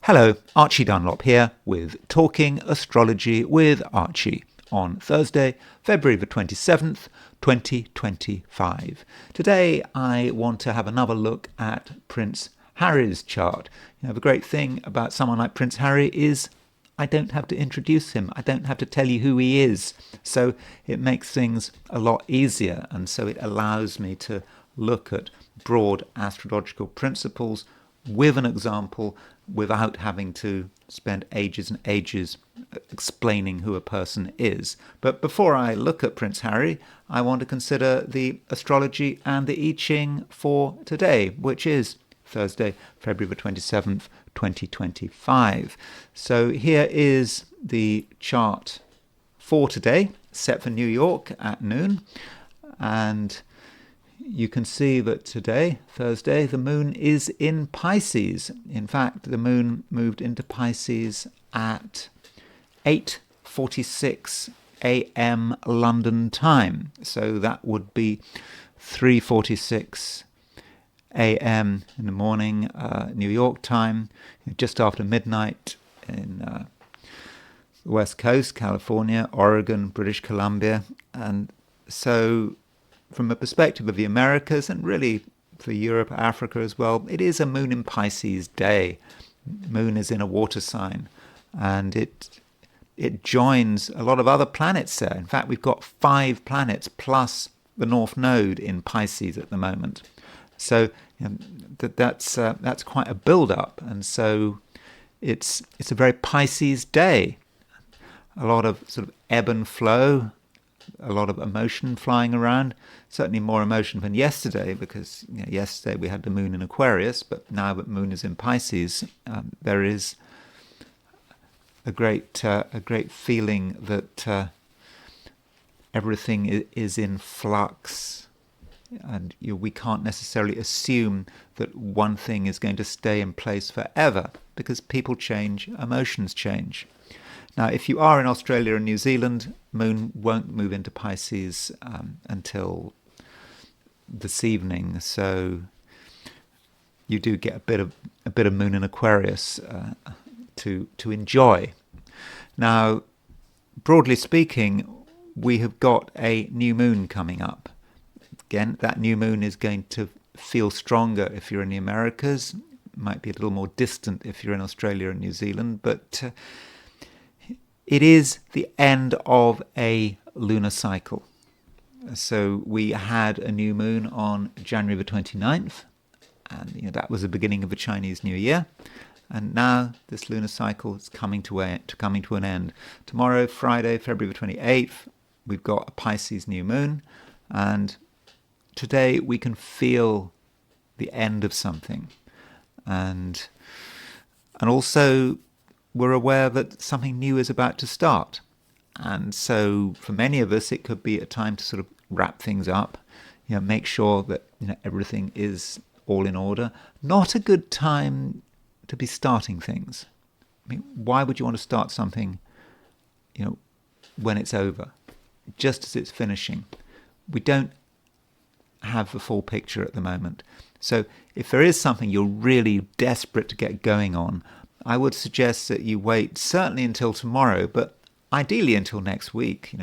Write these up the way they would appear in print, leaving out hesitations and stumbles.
Hello, Archie Dunlop here with Talking Astrology with Archie on Thursday, February the 27th, 2025. Today I want to have another look at Prince Harry's chart. The great thing about someone like Prince Harry is I don't have to introduce him. I don't have to tell you who he is. So it makes things a lot easier, and so it allows me to look at broad astrological principles with an example without having to spend ages and ages explaining who a person is. But before I look at Prince Harry, I want to consider the astrology and the I Ching for today, which is Thursday, February the 27th, 2025. So here is the chart for today, set for New York at noon. And you can see that today, Thursday, the moon is in Pisces. In fact, the moon moved into Pisces at 8:46 a.m. London time. So that would be 3:46 a.m. in the morning, New York time, just after midnight in the West Coast, California, Oregon, British Columbia. And so from a perspective of the Americas, and really for Europe, Africa as well, it is a moon in Pisces day. Moon is in a water sign, and it joins a lot of other planets there. In fact, we've got 5 planets plus the North Node in Pisces at the moment. So that's quite a build-up, and so it's a very Pisces day. A lot of sort of ebb and flow, a lot of emotion flying around. Certainly more emotion than yesterday, because yesterday we had the moon in Aquarius, but now that moon is in Pisces, there is a great feeling that everything is in flux, and we can't necessarily assume that one thing is going to stay in place forever, because people change, emotions change. Now, if you are in Australia and New Zealand, moon won't move into Pisces until this evening, so you do get a bit of moon in Aquarius to enjoy. Now, broadly speaking, we have got a new moon coming up. Again, that new moon is going to feel stronger if you're in the Americas. It might be a little more distant if you're in Australia and New Zealand, but it is the end of a lunar cycle. So we had a new moon on January the 29th, and that was the beginning of the Chinese New Year. And now this lunar cycle is coming to an end. Tomorrow, Friday, February the 28th, we've got a Pisces new moon, and today we can feel the end of something. And also we're aware that something new is about to start. And so for many of us, it could be a time to sort of wrap things up, make sure that everything is all in order. Not a good time to be starting things. I mean, why would you want to start something, when it's over, just as it's finishing? We don't have the full picture at the moment. So if there is something you're really desperate to get going on, I would suggest that you wait certainly until tomorrow, but ideally until next week.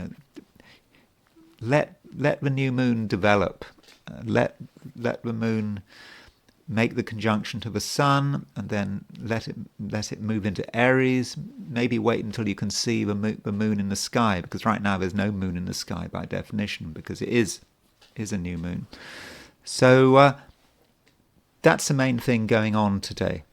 Let the new moon develop. Let the moon make the conjunction to the sun, and then let it move into Aries. Maybe wait until you can see the moon in the sky, because right now there's no moon in the sky by definition, because it is a new moon. So that's the main thing going on today.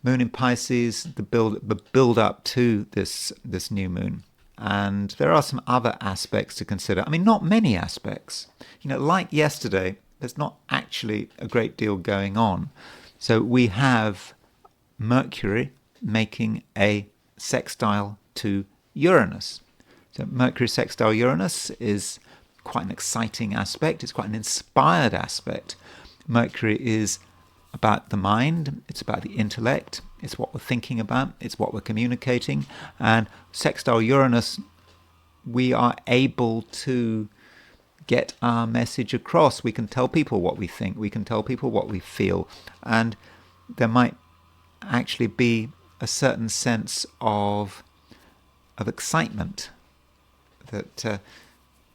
Moon in Pisces, the build up to this new moon. And there are some other aspects to consider. I mean, not many aspects. Like yesterday, there's not actually a great deal going on. So we have Mercury making a sextile to Uranus. So Mercury sextile Uranus is quite an exciting aspect. It's quite an inspired aspect. Mercury is about the mind, it's about the intellect, it's what we're thinking about, it's what we're communicating. And sextile Uranus, we are able to get our message across. We can tell people what we think, we can tell people what we feel, and there might actually be a certain sense of excitement that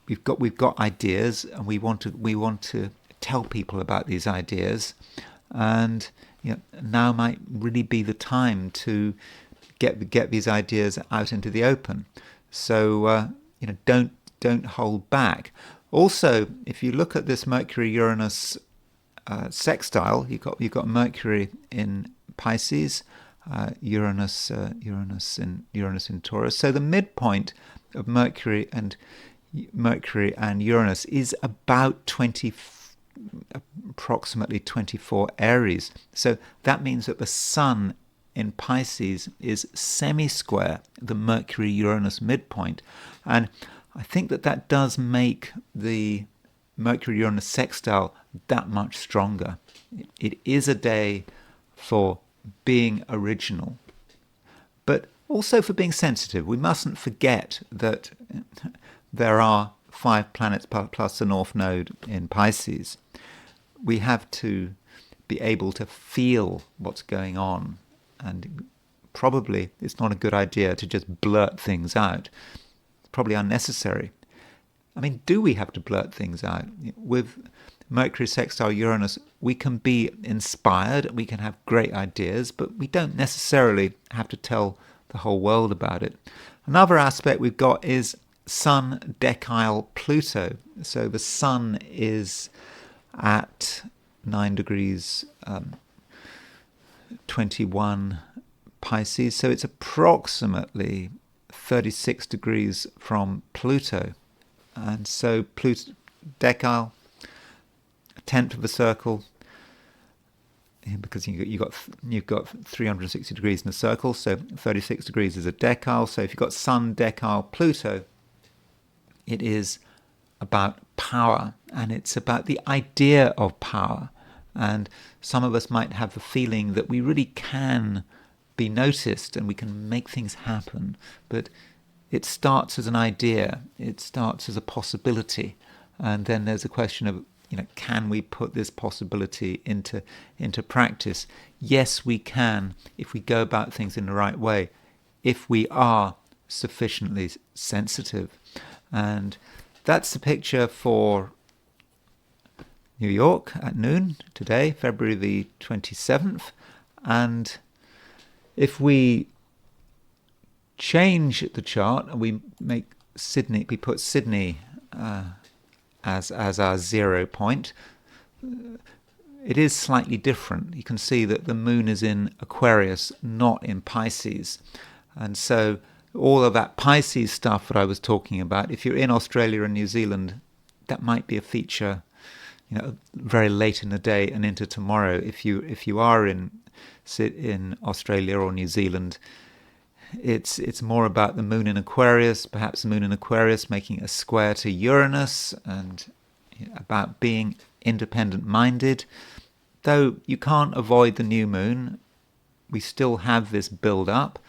we've got ideas, and we want to tell people about these ideas, and now might really be the time to get these ideas out into the open. So don't hold back. Also, if you look at this Mercury-Uranus sextile, you've got Mercury in Pisces, Uranus in Taurus. So the midpoint of Mercury and Uranus is about approximately 24 Aries. So that means that the Sun in Pisces is semi-square the Mercury-Uranus midpoint, and I think that does make the Mercury-Uranus sextile that much stronger. It is a day for being original, but also for being sensitive. We mustn't forget that there are 5 planets plus the North Node in Pisces. We have to be able to feel what's going on, and probably it's not a good idea to just blurt things out. It's probably unnecessary. I mean, do we have to blurt things out? With Mercury sextile Uranus, we can be inspired, we can have great ideas, but we don't necessarily have to tell the whole world about it. Another aspect we've got is Sun decile Pluto. So the Sun is at 9 degrees 21 Pisces, so it's approximately 36 degrees from Pluto. And so Pluto decile, a tenth of a circle, because you've got 360 degrees in a circle, so 36 degrees is a decile. So if you've got Sun decile Pluto, it is about power, and it's about the idea of power. And some of us might have the feeling that we really can be noticed and we can make things happen, but it starts as an idea, it starts as a possibility, and then there's a question of, can we put this possibility into practice? Yes, we can, if we go about things in the right way, if we are sufficiently sensitive. And that's the picture for New York at noon today, February the 27th. And if we change the chart and we put Sydney as our 0 point, it is slightly different. You can see that the moon is in Aquarius, not in Pisces. And so all of that Pisces stuff that I was talking about, if you're in Australia and New Zealand, that might be a feature, very late in the day and into tomorrow. If you are in Australia or New Zealand, it's more about the moon in Aquarius, perhaps the moon in Aquarius making a square to Uranus, and about being independent-minded. Though you can't avoid the new moon, we still have this build-up.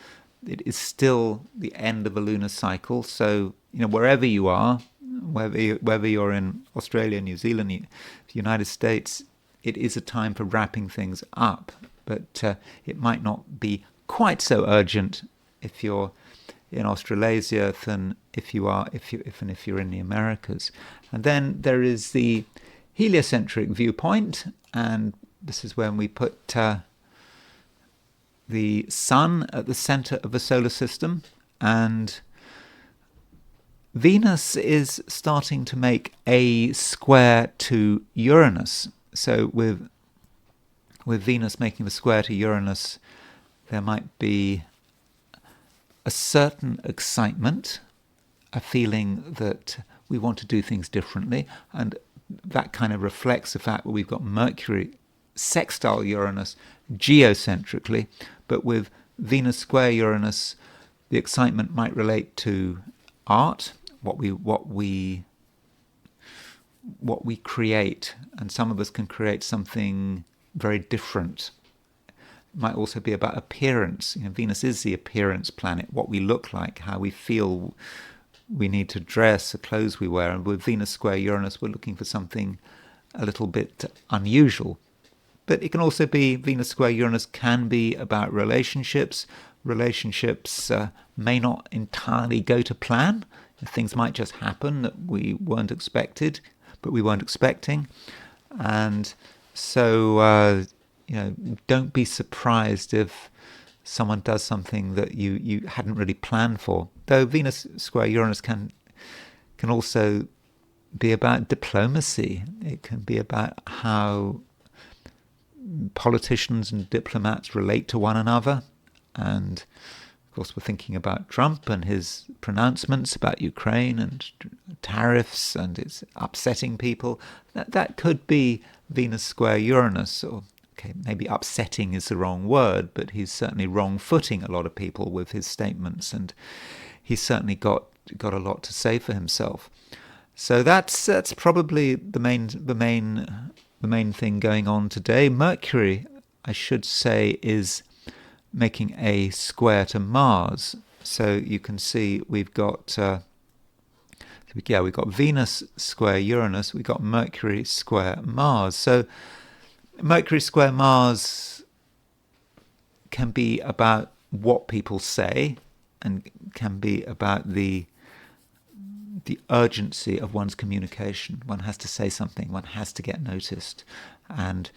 It is still the end of a lunar cycle. So, wherever you are, whether you're in Australia, New Zealand, the United States, it is a time for wrapping things up. But it might not be quite so urgent if you're in Australasia than if you're in the Americas. And then there is the heliocentric viewpoint, and this is when we put the Sun at the center of the solar system, and Venus is starting to make a square to Uranus. So with Venus making the square to Uranus, there might be a certain excitement, a feeling that we want to do things differently, and that kind of reflects the fact that we've got Mercury sextile Uranus geocentrically, but with Venus square Uranus, the excitement might relate to art, what we create, and some of us can create something very different. It might also be about appearance. Venus is the appearance planet, what we look like, how we feel we need to dress, the clothes we wear. And with Venus square Uranus, we're looking for something a little bit unusual. But it can also be, Venus square Uranus can be about relationships. Relationships may not entirely go to plan. Things might just happen that we weren't expected, but we weren't expecting. And so, don't be surprised if someone does something that you hadn't really planned for. Though Venus square Uranus can also be about diplomacy. It can be about how politicians and diplomats relate to one another. And of course, we're thinking about Trump and his pronouncements about Ukraine and tariffs, and it's upsetting people. That could be Venus square Uranus, or okay, maybe upsetting is the wrong word, but he's certainly wrong-footing a lot of people with his statements, and he's certainly got a lot to say for himself. So that's probably the main thing going on today. Mercury, I should say, is making a square to Mars. So you can see we've got we've got Venus square Uranus, we've got Mercury square Mars. So Mercury square Mars can be about what people say, and can be about the urgency of one's communication. One has to say something, one has to get noticed. And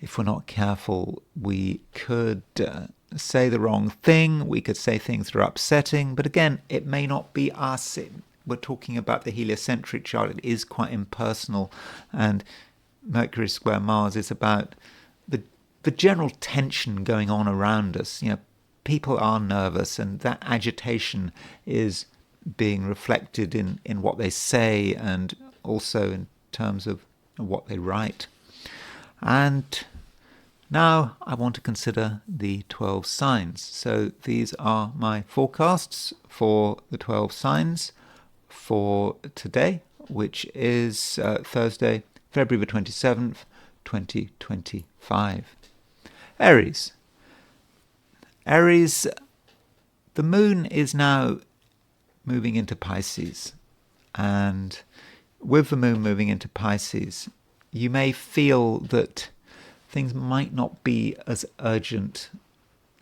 if we're not careful, we could say the wrong thing, we could say things that are upsetting, but again, it may not be us. We're talking about the heliocentric chart, it is quite impersonal, and Mercury square Mars is about the general tension going on around us. People are nervous, and that agitation is being reflected in what they say, and also in terms of what they write. And now I want to consider the 12 signs. So these are my forecasts for the 12 signs for today, which is Thursday, February the 27th, 2025. Aries. Aries, the moon is now moving into Pisces, and with the moon moving into Pisces, you may feel that things might not be as urgent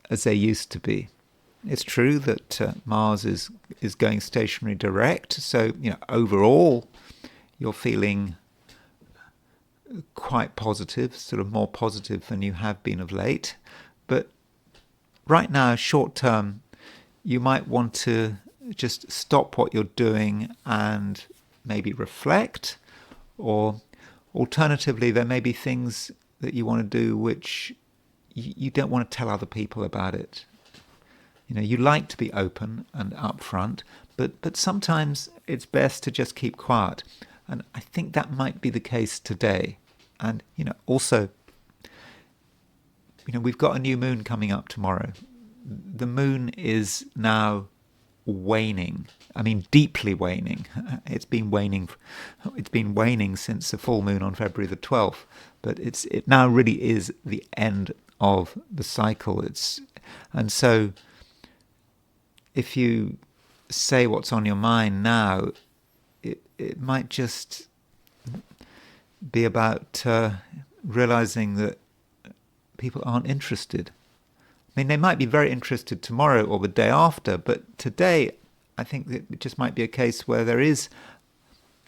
as they used to be. It's true that Mars is going stationary direct, so overall you're feeling quite positive, sort of more positive than you have been of late. But right now, short term, you might want to just stop what you're doing and maybe reflect, or alternatively, there may be things that you want to do which you don't want to tell other people about it. You like to be open and upfront, but sometimes it's best to just keep quiet. And I think that might be the case today. And also, we've got a new moon coming up tomorrow. The moon is now waning. I mean, deeply waning. It's been waning since the full moon on February the 12th. But it now really is the end of the cycle. And so, if you say what's on your mind now, it might just be about realizing that people aren't interested. I mean, they might be very interested tomorrow or the day after, but today I think that it just might be a case where there is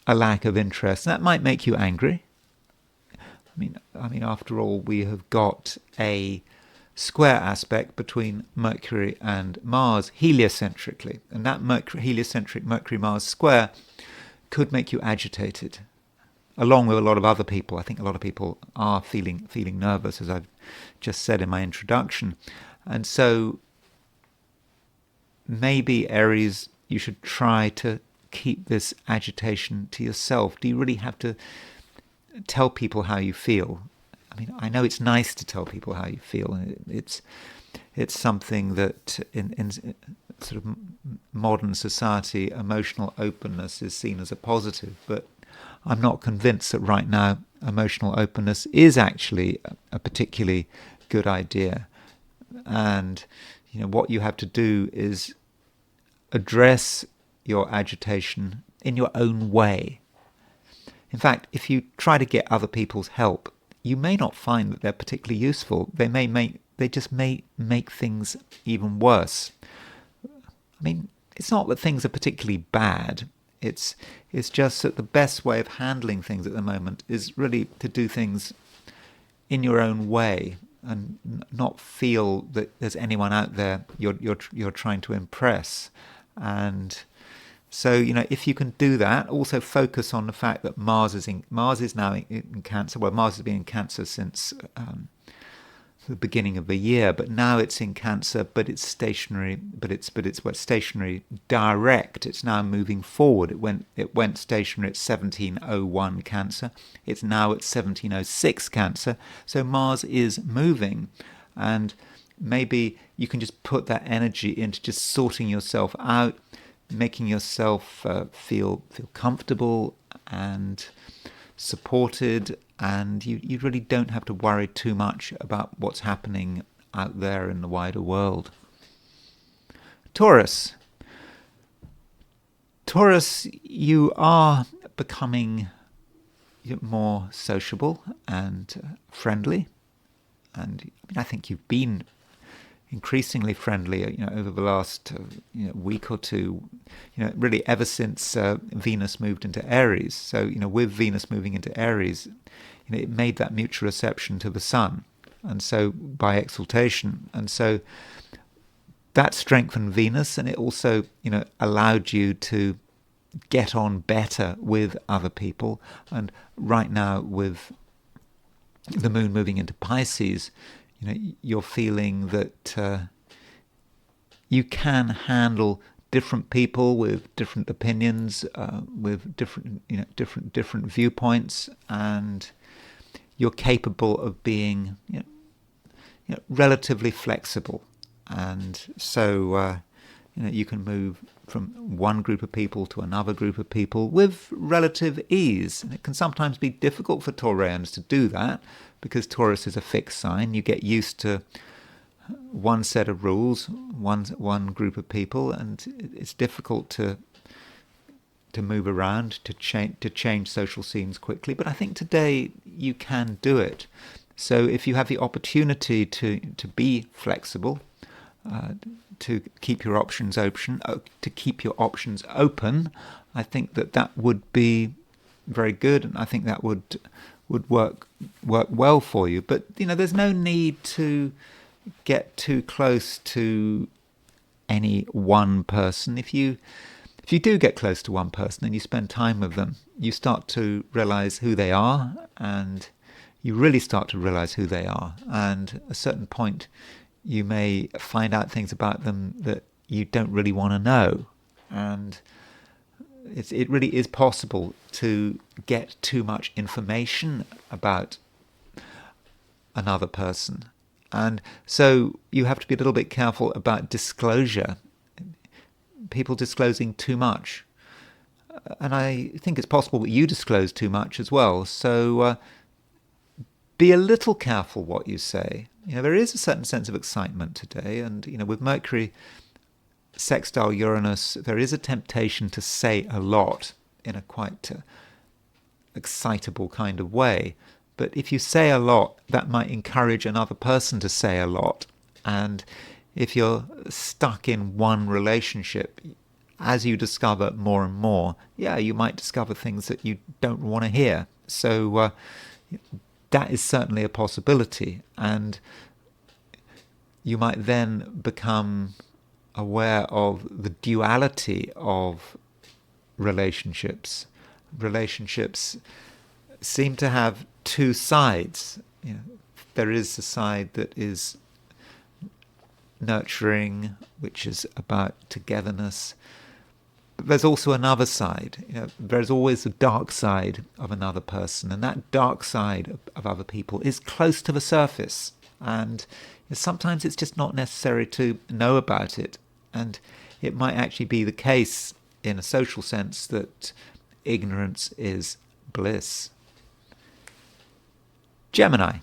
a lack of interest. And that might make you angry. I mean, after all, we have got a square aspect between Mercury and Mars heliocentrically, and that heliocentric Mercury-Mars square could make you agitated, along with a lot of other people. I think a lot of people are feeling nervous, as I've just said in my introduction. And so maybe, Aries, you should try to keep this agitation to yourself. Do you really have to tell people how you feel? I mean, I know it's nice to tell people how you feel. It's something that in sort of modern society, emotional openness is seen as a positive, but I'm not convinced that right now emotional openness is actually a particularly good idea. And what you have to do is address your agitation in your own way. In fact, if you try to get other people's help, you may not find that they're particularly useful. They just may make things even worse. I mean, it's not that things are particularly bad. It's just that the best way of handling things at the moment is really to do things in your own way and not feel that there's anyone out there you're trying to impress. And so, if you can do that, also focus on the fact that Mars is now in Cancer. Well, Mars has been in Cancer since the beginning of the year, but now it's in Cancer, but it's stationary. But it's stationary direct. It's now moving forward. It went stationary at 1701 Cancer. It's now at 1706 Cancer. So Mars is moving, and maybe you can just put that energy into just sorting yourself out, making yourself feel comfortable and supported, and you really don't have to worry too much about what's happening out there in the wider world. Taurus, you are becoming more sociable and friendly, and I think you've been increasingly friendly, over the last week or two, really ever since Venus moved into Aries. So, with Venus moving into Aries, it made that mutual reception to the Sun, and so by exaltation, and so that strengthened Venus, and it also, allowed you to get on better with other people. And right now, with the Moon moving into Pisces, you're feeling that you can handle different people with different opinions, with different viewpoints, and you're capable of being relatively flexible. And so you can move from one group of people to another group of people with relative ease. And it can sometimes be difficult for Taurians to do that, because Taurus is a fixed sign. You get used to one set of rules, one group of people, and it's difficult to move around, to change social scenes quickly. But I think today you can do it. So if you have the opportunity to be flexible, to keep your options open, I think that would be very good, and I think that would work well for you. But there's no need to get too close to any one person. If you do get close to one person and you spend time with them, you start to realize who they are, and you really start to realize who they are. And at a certain point, you may find out things about them that you don't really want to know. And it really is possible to get too much information about another person. And so you have to be a little bit careful about disclosure, people disclosing too much. And I think it's possible that you disclose too much as well. So be a little careful what you say. There is a certain sense of excitement today, and with Mercury sextile Uranus, there is a temptation to say a lot in a quite excitable kind of way. But if you say a lot, that might encourage another person to say a lot. And if you're stuck in one relationship, as you discover more and more, you might discover things that you don't want to hear. So that is certainly a possibility. And you might then become aware of the duality of relationships. Relationships seem to have two sides. There is a side that is nurturing, which is about togetherness. But there's also another side. There's always the dark side of another person, and that dark side of other people is close to the surface. And sometimes it's just not necessary to know about it. And it might actually be the case, in a social sense, that ignorance is bliss. Gemini.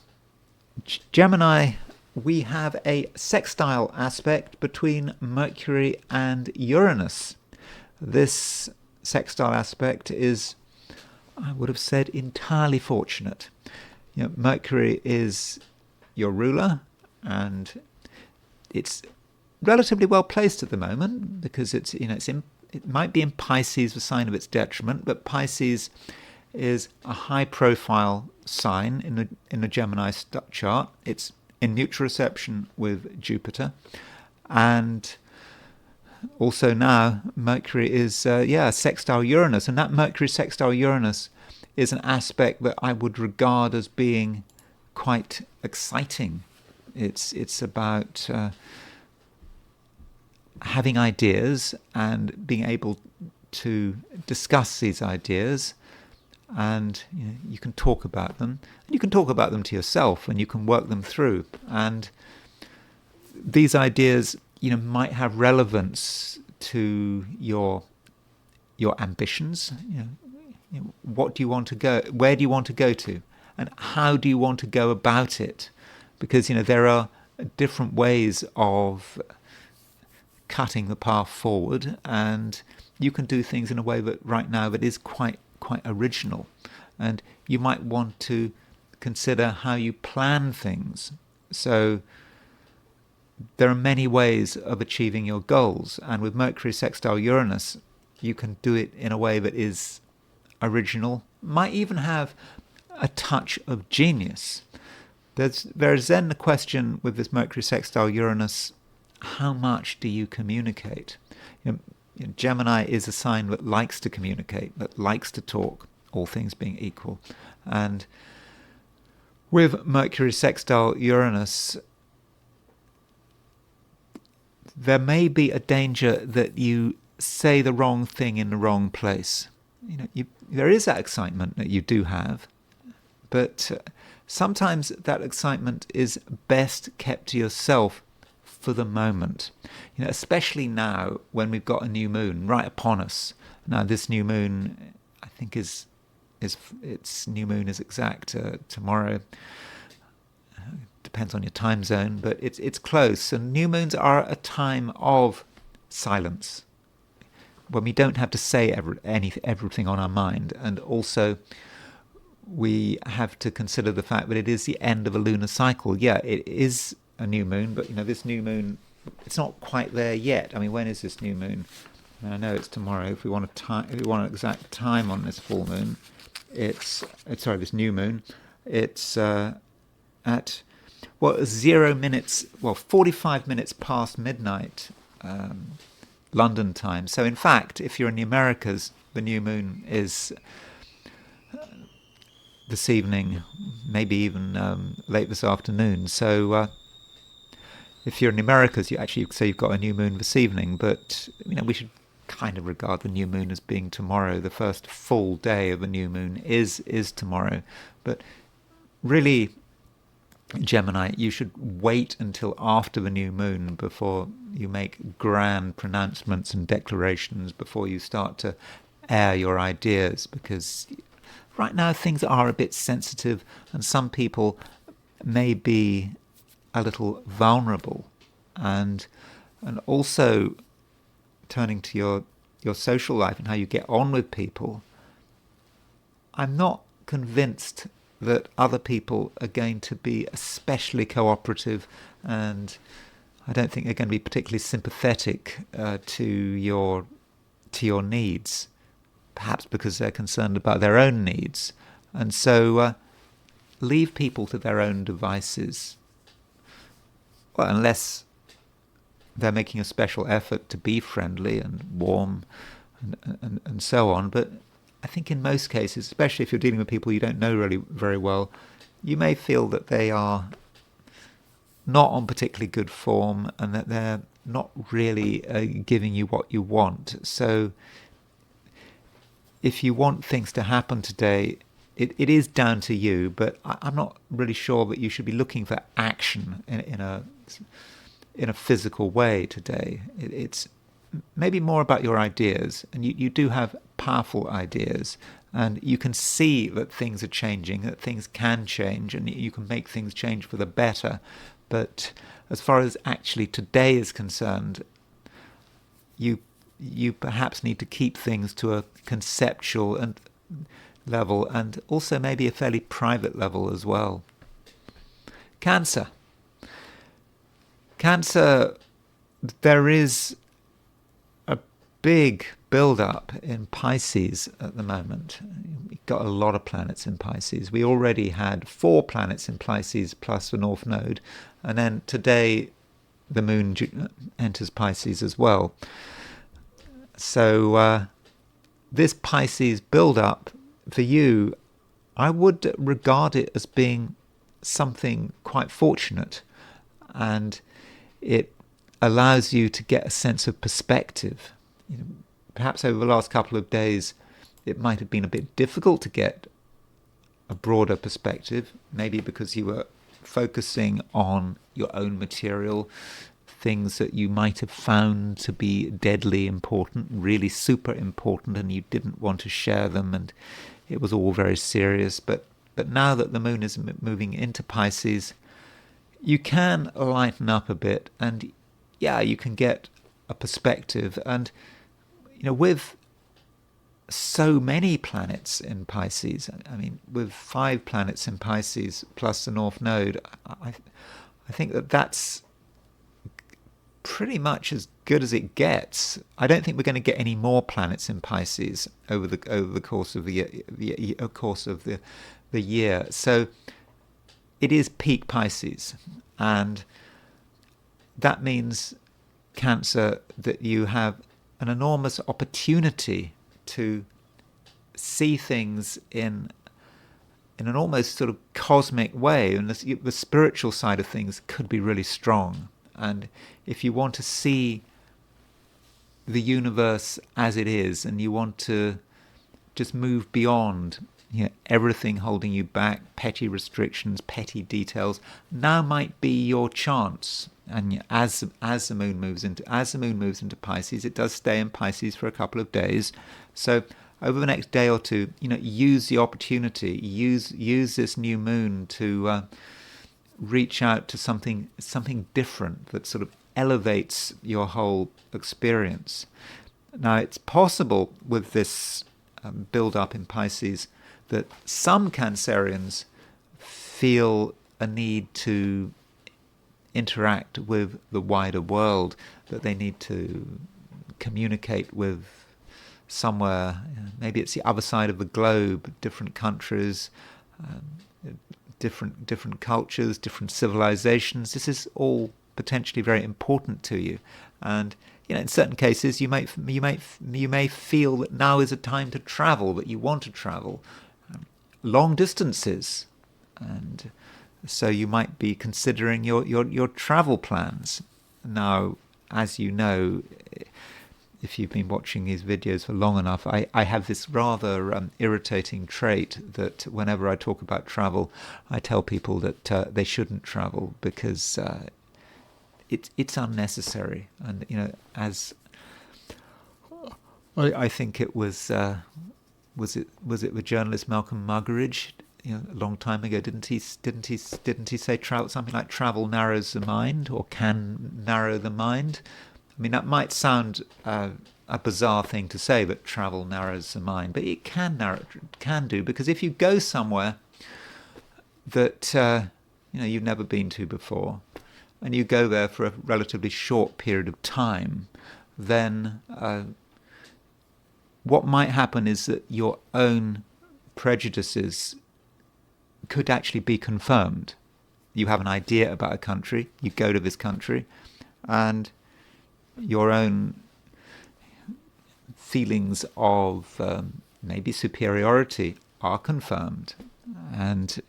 Gemini, we have a sextile aspect between Mercury and Uranus. This sextile aspect is, I would have said, entirely fortunate. Mercury is your ruler, and it's relatively well placed at the moment because it might be in Pisces, a sign of its detriment, but Pisces is a high-profile sign in the Gemini chart. It's in neutral reception with Jupiter, and also now Mercury is sextile Uranus, and that Mercury sextile Uranus is an aspect that I would regard as being quite exciting. It's about having ideas and being able to discuss these ideas, and you can talk about them. You can talk about them to yourself, and you can work them through. And these ideas, might have relevance to your ambitions. What do you want to go? Where do you want to go to? And how do you want to go about it? Because there are different ways of cutting the path forward, and you can do things in a way that right now that is quite original. And you might want to consider how you plan things. So there are many ways of achieving your goals, and with Mercury sextile Uranus, you can do it in a way that is original, might even have a touch of genius. There is then the question with this Mercury sextile Uranus: how much do you communicate? Gemini is a sign that likes to communicate, that likes to talk, all things being equal. And with Mercury sextile Uranus, there may be a danger that you say the wrong thing in the wrong place. There is that excitement that you do have, but sometimes that excitement is best kept to yourself for the moment. Especially now when we've got a new moon right upon us. Now this new moon, I think its new moon is exact tomorrow. Depends on your time zone, but it's close. And new moons are a time of silence, when we don't have to say everything on our mind, and also we have to consider the fact that it is the end of a lunar cycle. Yeah, it is a new moon, but this new moon, it's not quite there yet. I mean, when is this new moon? I know it's tomorrow. If we want an exact time on this full moon, this new moon, it's at 45 minutes past midnight London time. So in fact, if you're in the Americas, the new moon is this evening, maybe even late this afternoon. So if you're in the Americas, you actually say you've got a new moon this evening, but we should kind of regard the new moon as being tomorrow. The first full day of the new moon is tomorrow. But really, Gemini, you should wait until after the new moon before you make grand pronouncements and declarations, before you start to air your ideas, because right now things are a bit sensitive, and some people may be a little vulnerable. And also, turning to your social life and how you get on with people, I'm not convinced that other people are going to be especially cooperative, and I don't think they're going to be particularly sympathetic to your needs, perhaps because they're concerned about their own needs. And so leave people to their own devices. Well, unless they're making a special effort to be friendly and warm and so on. But I think in most cases, especially if you're dealing with people you don't know really very well, you may feel that they are not on particularly good form, and that they're not really giving you what you want. So if you want things to happen today, it is down to you, but I'm not really sure that you should be looking for action in a physical way today. It's maybe more about your ideas, and you do have powerful ideas, and you can see that things are changing, that things can change, and you can make things change for the better. But as far as actually today is concerned, you perhaps need to keep things to a conceptual and level, and also maybe a fairly private level as well. Cancer. Cancer, there is a big build-up in Pisces at the moment. We've got a lot of planets in Pisces. We already had 4 planets in Pisces plus the North Node, and then today the Moon enters Pisces as well. So this Pisces build-up, for you, I would regard it as being something quite fortunate, and it allows you to get a sense of perspective. Perhaps over the last couple of days it might have been a bit difficult to get a broader perspective, maybe because you were focusing on your own material, things that you might have found to be deadly important, really super important, and you didn't want to share them, and it was all very serious. But now that the moon is moving into Pisces, you can lighten up a bit, and you can get a perspective. And with so many planets in Pisces, I mean, with 5 planets in Pisces plus the North Node, I think that's pretty much as good as it gets. I don't think we're going to get any more planets in Pisces over the course of the year. So it is peak Pisces, and that means, Cancer, that you have an enormous opportunity to see things in an almost sort of cosmic way, and the spiritual side of things could be really strong. And if you want to see the universe as it is, and you want to just move beyond everything holding you back, petty restrictions, petty details, now might be your chance. And as the moon moves into Pisces, it does stay in Pisces for a couple of days. So over the next day or two, use the opportunity, use this new moon to reach out to something different that sort of elevates your whole experience. Now, it's possible with this build-up in Pisces that some Cancerians feel a need to interact with the wider world, that they need to communicate with somewhere, maybe it's the other side of the globe, different countries, different cultures, different civilizations. This is all potentially very important to you, and in certain cases you may feel that now is a time to travel, that you want to travel long distances, and so you might be considering your travel plans. Now, as you know, if you've been watching these videos for long enough, I have this rather irritating trait that whenever I talk about travel, I tell people that they shouldn't travel because it's unnecessary. And as I think it was it the journalist Malcolm Muggeridge, a long time ago, didn't he say something like travel narrows the mind, or can narrow the mind? I mean, that might sound a bizarre thing to say, that travel narrows the mind, but it can do, because if you go somewhere that you've never been to before, and you go there for a relatively short period of time, then what might happen is that your own prejudices could actually be confirmed. You have an idea about a country, you go to this country, and your own feelings of maybe superiority are confirmed, and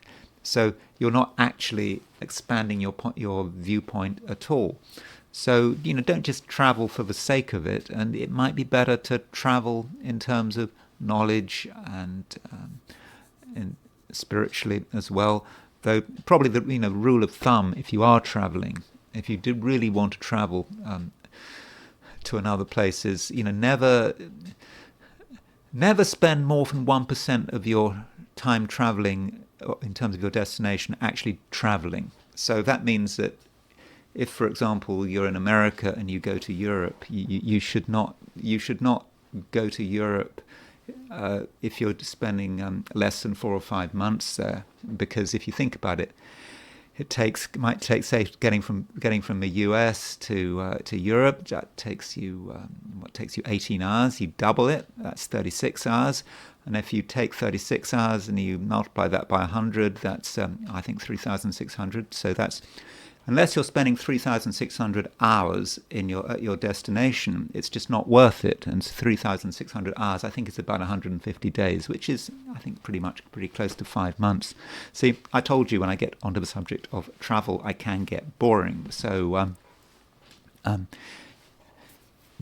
so you're not actually expanding your viewpoint at all. So don't just travel for the sake of it, and it might be better to travel in terms of knowledge and spiritually as well. Though probably the rule of thumb, if you are traveling, if you do really want to travel to another place, is never spend more than 1% of your time traveling in terms of your destination actually traveling. So that means that if, for example, you're in America and you go to Europe, you should not go to Europe if you're spending less than 4 or 5 months there, because if you think about it, might take, say, getting from the US to Europe. That takes you 18 hours. You double it, that's 36 hours. And if you take 36 hours and you multiply that by 100, that's I think 3,600. So that's, unless you're spending 3,600 hours at your destination, it's just not worth it. And 3,600 hours, I think it's about 150 days, which is, I think, pretty close to 5 months. See, I told you when I get onto the subject of travel, I can get boring. So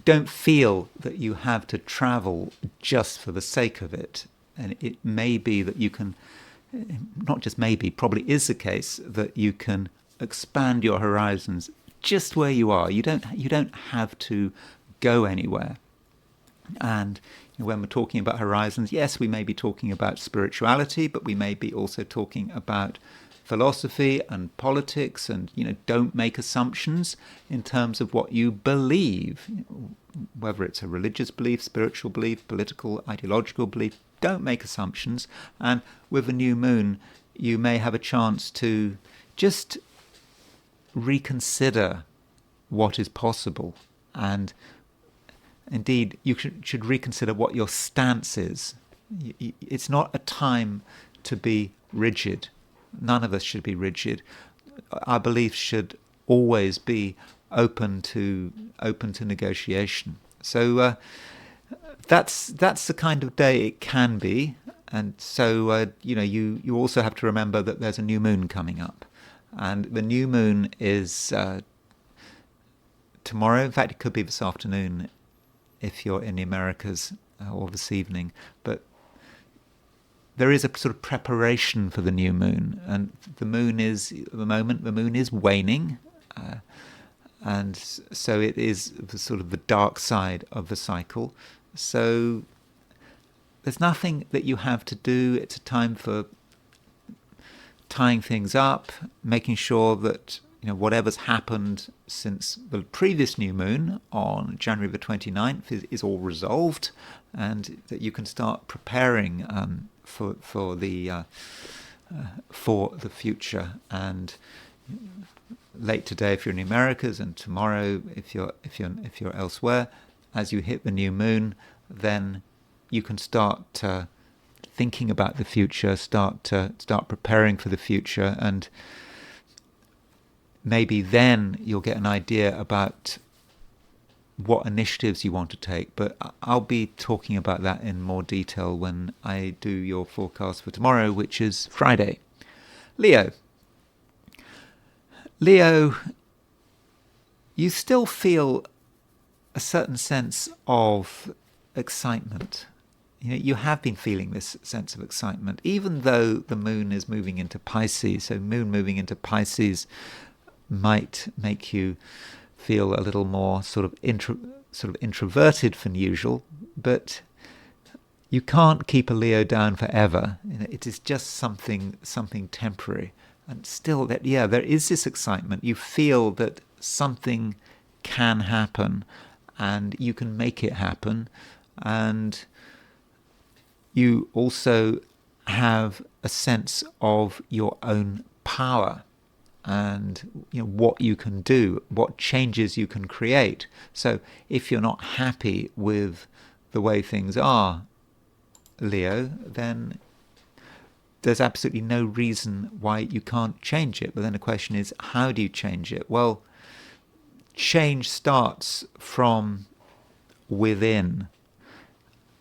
don't feel that you have to travel just for the sake of it. And it may be that you can, not just maybe, probably is the case, that you can expand your horizons just where you are. You don't have to go anywhere. And when we're talking about horizons, yes, we may be talking about spirituality, but we may be also talking about philosophy and politics. And don't make assumptions in terms of what you believe, whether it's a religious belief, spiritual belief, political, ideological belief. Don't make assumptions. And with a new moon, you may have a chance to just reconsider what is possible, and indeed you should reconsider what your stance is. It's not a time to be rigid. None of us should be rigid. Our beliefs should always be open to negotiation. So that's the kind of day it can be. And so you also have to remember that there's a new moon coming up. And the new moon is tomorrow. In fact, it could be this afternoon if you're in the Americas, or this evening. But there is a sort of preparation for the new moon. And the moon is, at the moment, the moon is waning. And so it is the sort of the dark side of the cycle. So there's nothing that you have to do. It's a time for tying things up, making sure that whatever's happened since the previous new moon on January the 29th is all resolved, and that you can start preparing for the future. And late today if you're in the Americas, and tomorrow if you're elsewhere, as you hit the new moon, then you can start thinking about the future, start preparing for the future, and maybe then you'll get an idea about what initiatives you want to take. But I'll be talking about that in more detail when I do your forecast for tomorrow, which is Friday. Leo, you still feel a certain sense of excitement. You have been feeling this sense of excitement, even though the moon is moving into Pisces. So moon moving into Pisces might make you feel a little more sort of introverted than usual, but you can't keep a Leo down forever. It is just something temporary. And still, there is this excitement. You feel that something can happen, and you can make it happen, and you also have a sense of your own power and what you can do, what changes you can create. So if you're not happy with the way things are, Leo, then there's absolutely no reason why you can't change it. But then the question is, how do you change it? Well, change starts from within,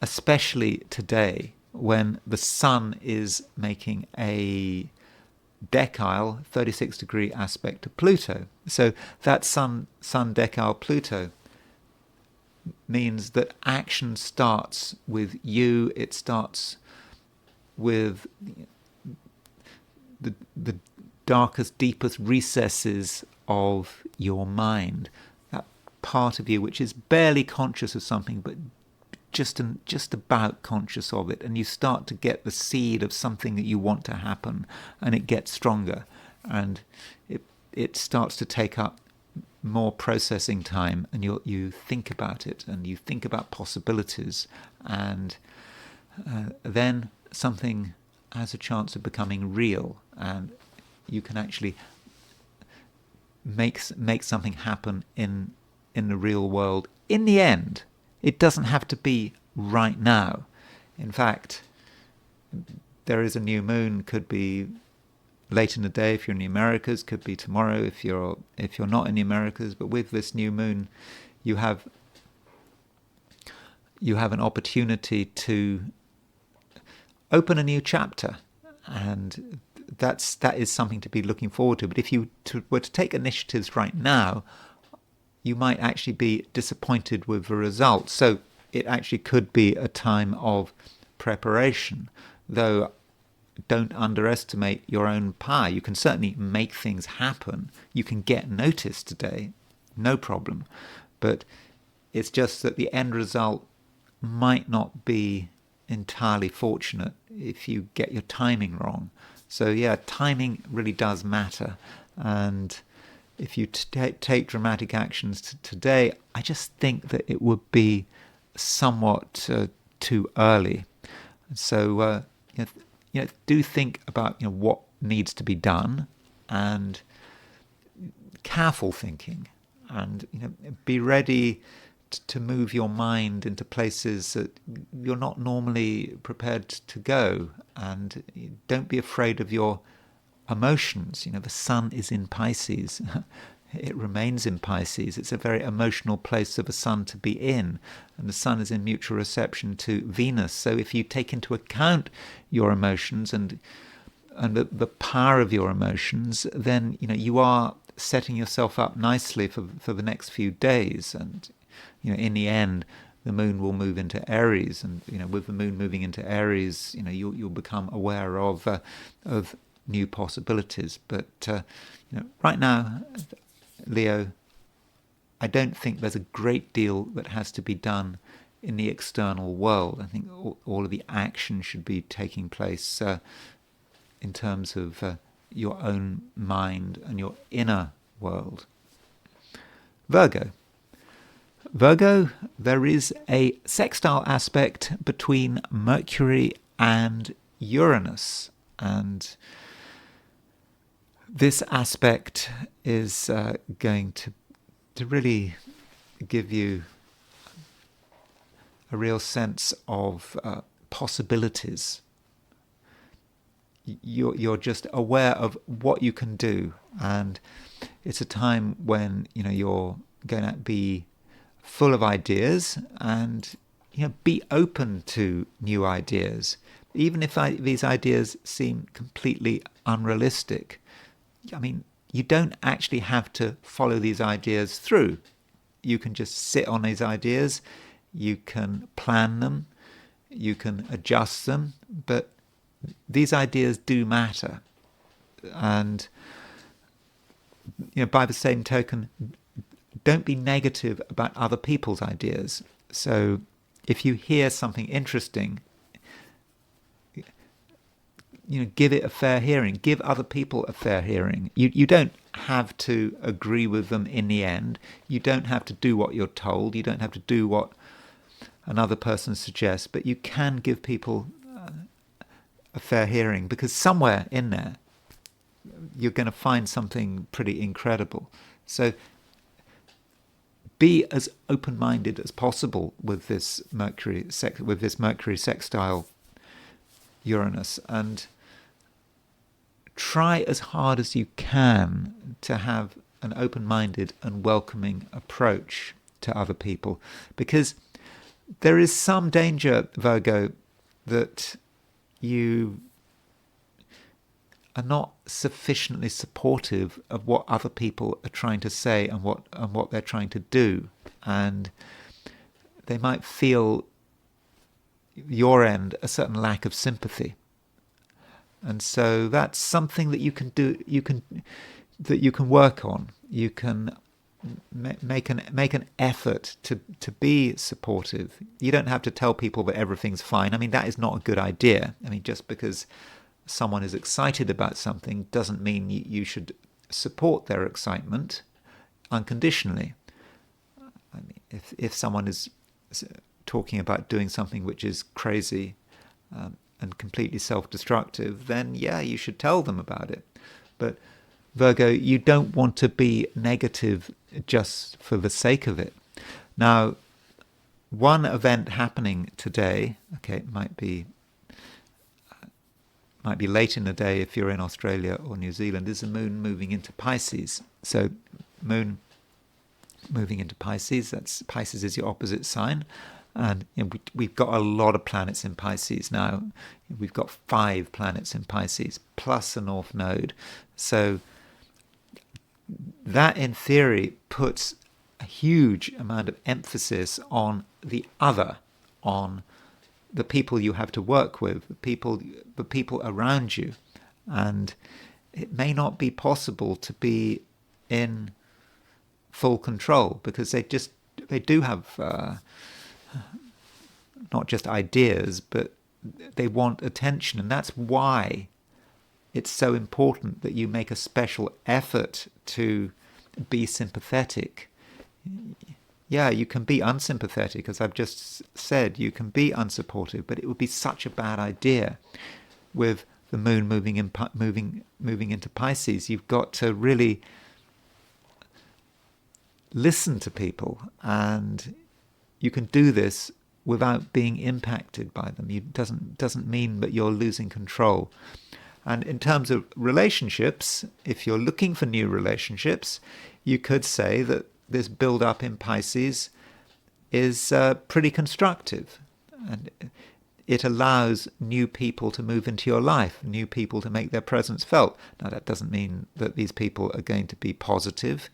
especially today when the sun is making a decile 36-degree aspect to Pluto. So that sun decile Pluto means that action starts with you. It starts with the darkest, deepest recesses of your mind, that part of you which is barely conscious of something but just about conscious of it, and you start to get the seed of something that you want to happen, and it gets stronger, and it starts to take up more processing time, and you think about it, and you think about possibilities, and then something has a chance of becoming real, and you can actually make something happen in the real world. In the end, it doesn't have to be right now. In fact, there is a new moon, could be late in the day if you're in the Americas, could be tomorrow if you're not in the Americas. But with this new moon, you have an opportunity to open a new chapter, and that is something to be looking forward to. But if you were to take initiatives right now, you might actually be disappointed with the results. So it actually could be a time of preparation, though don't underestimate your own power. You can certainly make things happen. You can get noticed today, no problem. But it's just that the end result might not be entirely fortunate if you get your timing wrong. So yeah, timing really does matter. And if you take dramatic actions today, I just think that it would be somewhat too early. So do think about what needs to be done, and careful thinking, and be ready to move your mind into places that you're not normally prepared to go, and don't be afraid of your emotions. The sun is in Pisces. It remains in Pisces. It's a very emotional place for the sun to be in, and the sun is in mutual reception to Venus. So if you take into account your emotions and the power of your emotions, then you are setting yourself up nicely for the next few days. And in the end, the moon will move into Aries, and with the moon moving into Aries, you'll become aware of new possibilities. But right now, Leo, I don't think there's a great deal that has to be done in the external world. I think all of the action should be taking place in terms of your own mind and your inner world. Virgo, there is a sextile aspect between Mercury and Uranus, and this aspect is going to really give you a real sense of possibilities. You're just aware of what you can do, and it's a time when you're going to be full of ideas, and be open to new ideas, even if these ideas seem completely unrealistic. I mean, you don't actually have to follow these ideas through. You can just sit on these ideas, you can plan them, you can adjust them, but these ideas do matter. And by the same token, don't be negative about other people's ideas. So if you hear something interesting, give it a fair hearing. Give other people a fair hearing. You don't have to agree with them in the end. You don't have to do what you're told. You don't have to do what another person suggests. But you can give people a fair hearing, because somewhere in there you're going to find something pretty incredible. So be as open-minded as possible with this Mercury sextile Uranus, and try as hard as you can to have an open-minded and welcoming approach to other people, because there is some danger, Virgo, that you are not sufficiently supportive of what other people are trying to say and what they're trying to do, and they might feel your end a certain lack of sympathy. And so that's something that you can do. You can work on. You can make an effort to be supportive. You don't have to tell people that everything's fine. I mean, that is not a good idea. I mean, just because someone is excited about something doesn't mean you should support their excitement unconditionally. I mean, if someone is talking about doing something which is crazy, and completely self-destructive, then yeah, you should tell them about it. But Virgo, you don't want to be negative just for the sake of it. Now, one event happening today, okay, it might be late in the day if you're in Australia or New Zealand, is the moon moving into Pisces. So moon moving into Pisces, Pisces is your opposite sign. And we've got a lot of planets in Pisces now. We've got 5 planets in Pisces, plus a North Node. So that, in theory, puts a huge amount of emphasis on the other, on the people you have to work with, the people around you. And it may not be possible to be in full control, because they do have not just ideas, but they want attention. And that's why it's so important that you make a special effort to be sympathetic. Yeah, you can be unsympathetic, as I've just said. You can be unsupportive, but it would be such a bad idea. With the moon moving into Pisces, you've got to really listen to people, and you can do this without being impacted by them. It doesn't mean that you're losing control. And in terms of relationships, if you're looking for new relationships, you could say that this build-up in Pisces is pretty constructive. And it allows new people to move into your life, new people to make their presence felt. Now, that doesn't mean that these people are going to be positive.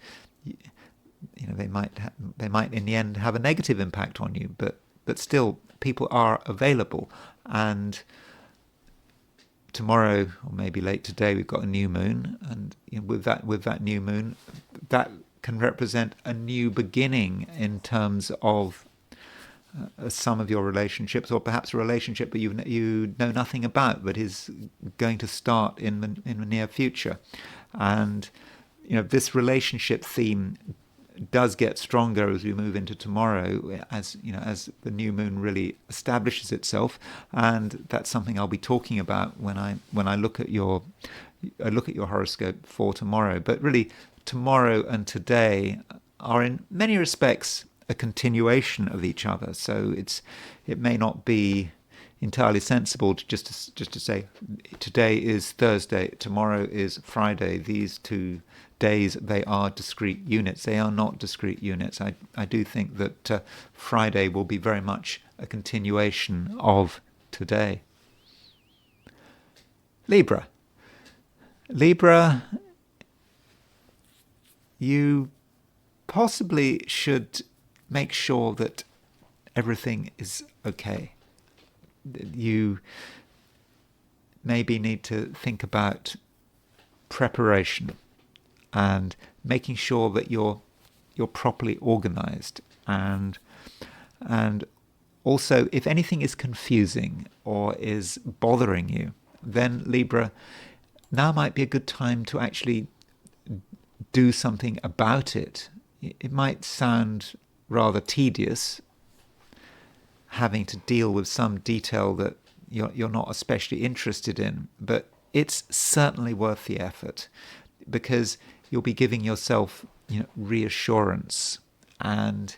They might in the end have a negative impact on you, but still, people are available. And tomorrow, or maybe late today, we've got a new moon, and with that new moon, that can represent a new beginning in terms of some of your relationships, or perhaps a relationship that you know nothing about, but is going to start in the near future. And this relationship theme does get stronger as we move into tomorrow, as the new moon really establishes itself. And that's something I'll be talking about when I look at your horoscope for tomorrow. But really, tomorrow and today are in many respects a continuation of each other. So it may not be entirely sensible to just to say today is Thursday, tomorrow is Friday. These 2 days, they are discrete units. They are not discrete units. I do think that Friday will be very much a continuation of today. Libra, you possibly should make sure that everything is okay. You maybe need to think about preparation and making sure that you're properly organized, and also, if anything is confusing or is bothering you, then Libra, now might be a good time to actually do something about it. It might sound rather tedious, having to deal with some detail that you're not especially interested in, but it's certainly worth the effort, because you'll be giving yourself reassurance, and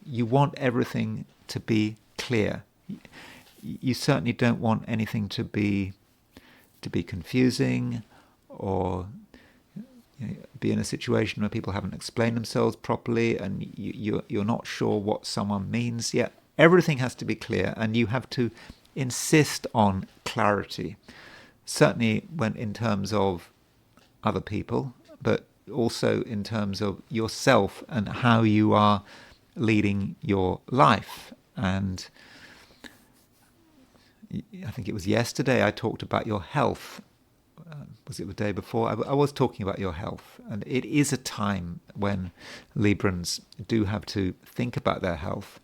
you want everything to be clear. You certainly don't want anything to be confusing, or be in a situation where people haven't explained themselves properly and you're not sure what someone means yet. Everything has to be clear, and you have to insist on clarity, certainly when in terms of other people, but also in terms of yourself and how you are leading your life. And I think it was yesterday I talked about your health. Was it the day before? I was talking about your health. And it is a time when Librans do have to think about their health,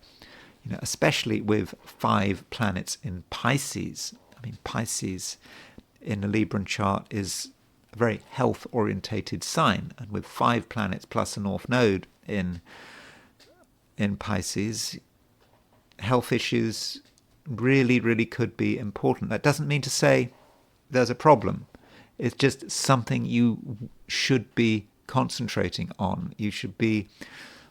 especially with 5 planets in Pisces. I mean, Pisces in the Libran chart is a very health-orientated sign, and with 5 planets plus a North Node in Pisces, health issues really, really could be important. That doesn't mean to say there's a problem. It's just something you should be concentrating on. You should be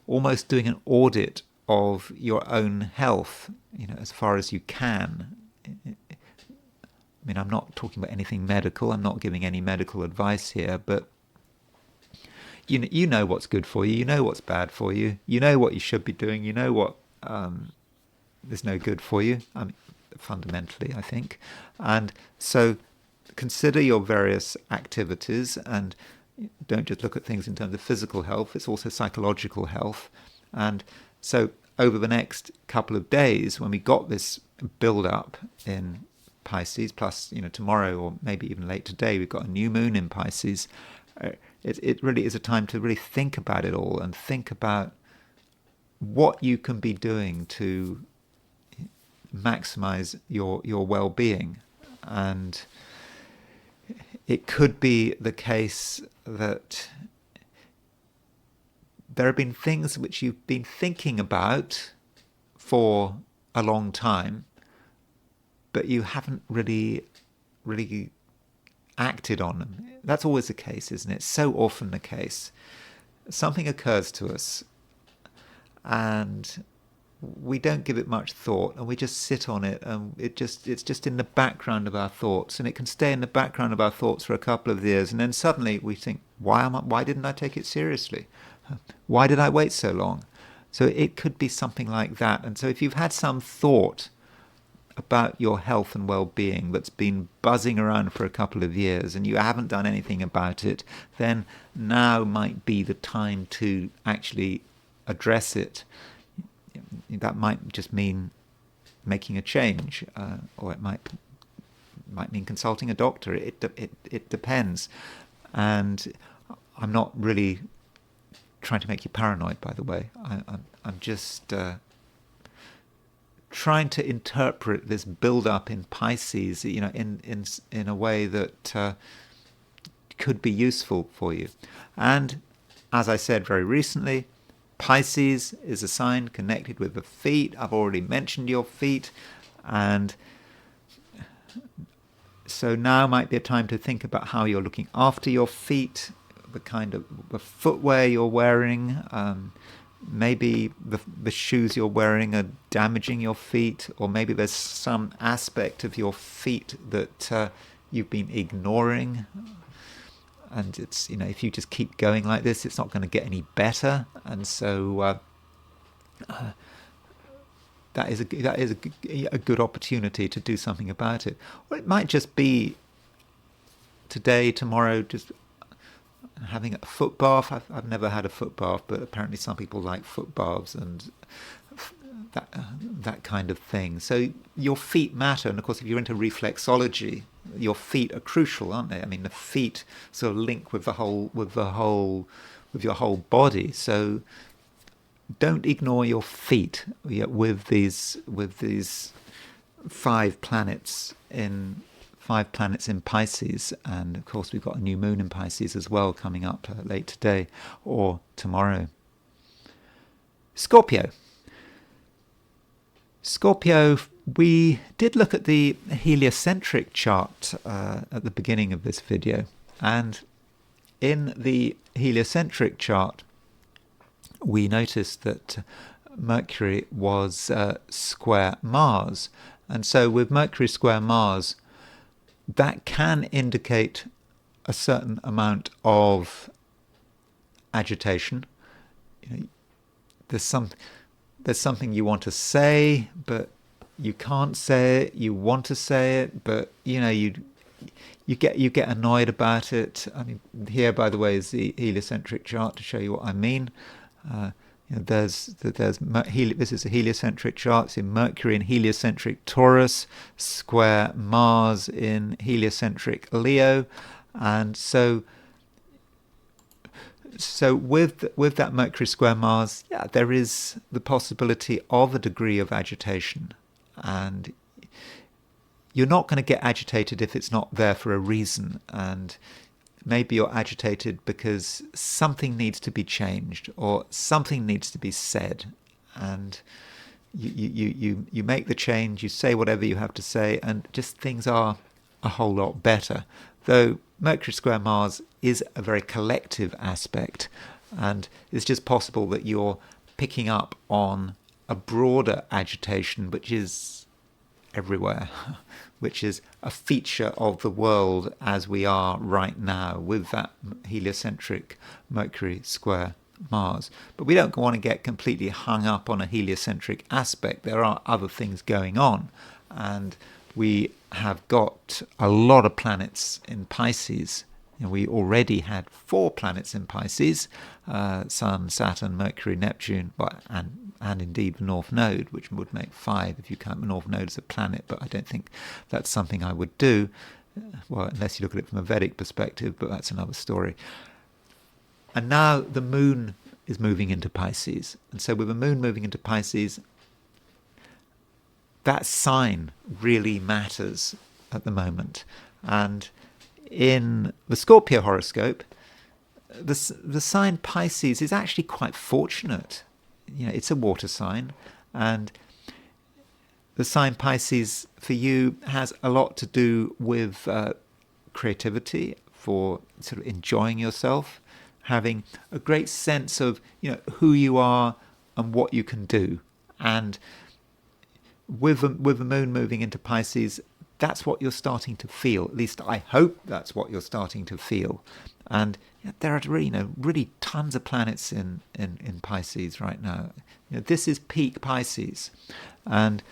almost doing an audit of your own health, as far as you can. I mean, I'm not talking about anything medical. I'm not giving any medical advice here, but you know what's good for you. You know what's bad for you. You know what you should be doing. You know what is no good for you. I mean, fundamentally, I think. And so consider your various activities, and don't just look at things in terms of physical health. It's also psychological health. And so over the next couple of days, when we got this build up in Pisces, plus tomorrow or maybe even late today, we've got a new moon in Pisces. It really is a time to really think about it all and think about what you can be doing to maximize your well-being. And it could be the case that there have been things which you've been thinking about for a long time, but you haven't really acted on them. That's always the case, isn't it? So often the case. Something occurs to us and we don't give it much thought, and we just sit on it, and it's just in the background of our thoughts, and it can stay in the background of our thoughts for a couple of years, and then suddenly we think, why didn't I take it seriously? Why did I wait so long? So it could be something like that. And so if you've had some thought about your health and well-being that's been buzzing around for a couple of years and you haven't done anything about it, then now might be the time to actually address it. That might just mean making a change, or it might mean consulting a doctor. It depends. And I'm not really trying to make you paranoid, by the way. I'm just trying to interpret this build-up in Pisces, in a way that could be useful for you. And as I said very recently, Pisces is a sign connected with the feet. I've already mentioned your feet, and so now might be a time to think about how you're looking after your feet, the kind of the footwear you're wearing. Maybe the shoes you're wearing are damaging your feet, or maybe there's some aspect of your feet that you've been ignoring. And it's, if you just keep going like this, it's not going to get any better. And so that is a good opportunity to do something about it. Or it might just be today, tomorrow, just having a foot bath. I've never had a foot bath, but apparently some people like foot baths and that kind of thing. So your feet matter, and of course, if you're into reflexology, your feet are crucial, aren't they? I mean, the feet sort of link with your whole body. So don't ignore your feet with these 5 planets in Pisces, and of course we've got a new moon in Pisces as well coming up late today or tomorrow. Scorpio, we did look at the heliocentric chart at the beginning of this video, and in the heliocentric chart we noticed that Mercury was square Mars, and so with Mercury square Mars, that can indicate a certain amount of agitation. There's something you want to say, but you can't say it. You want to say it, but you get annoyed about it. I mean, here, by the way, is the heliocentric chart to show you what I mean. This is a heliocentric chart. It's in Mercury in heliocentric Taurus, square Mars in heliocentric Leo, and so with that Mercury square Mars, there is the possibility of a degree of agitation, and you're not going to get agitated if it's not there for a reason. And maybe you're agitated because something needs to be changed or something needs to be said, and you make the change, you say whatever you have to say, and just things are a whole lot better. Though Mercury square Mars is a very collective aspect, and it's just possible that you're picking up on a broader agitation which is everywhere, which is a feature of the world as we are right now with that heliocentric Mercury square Mars. But we don't want to get completely hung up on a heliocentric aspect. There are other things going on, and we have got a lot of planets in Pisces. We already had 4 planets in Pisces, Sun, Saturn, Mercury, Neptune, and indeed the North Node, which would make 5 if you count the North Node as a planet, but I don't think that's something I would do, well, unless you look at it from a Vedic perspective, but that's another story. And now the Moon is moving into Pisces. And so with the Moon moving into Pisces, that sign really matters at the moment. And in the Scorpio horoscope, the sign Pisces is actually quite fortunate. It's a water sign, and the sign Pisces for you has a lot to do with creativity, for sort of enjoying yourself, having a great sense of who you are and what you can do. And with the Moon moving into Pisces, that's what you're starting to feel. At least I hope that's what you're starting to feel. And there are really tons of planets in Pisces right now. This is peak Pisces, and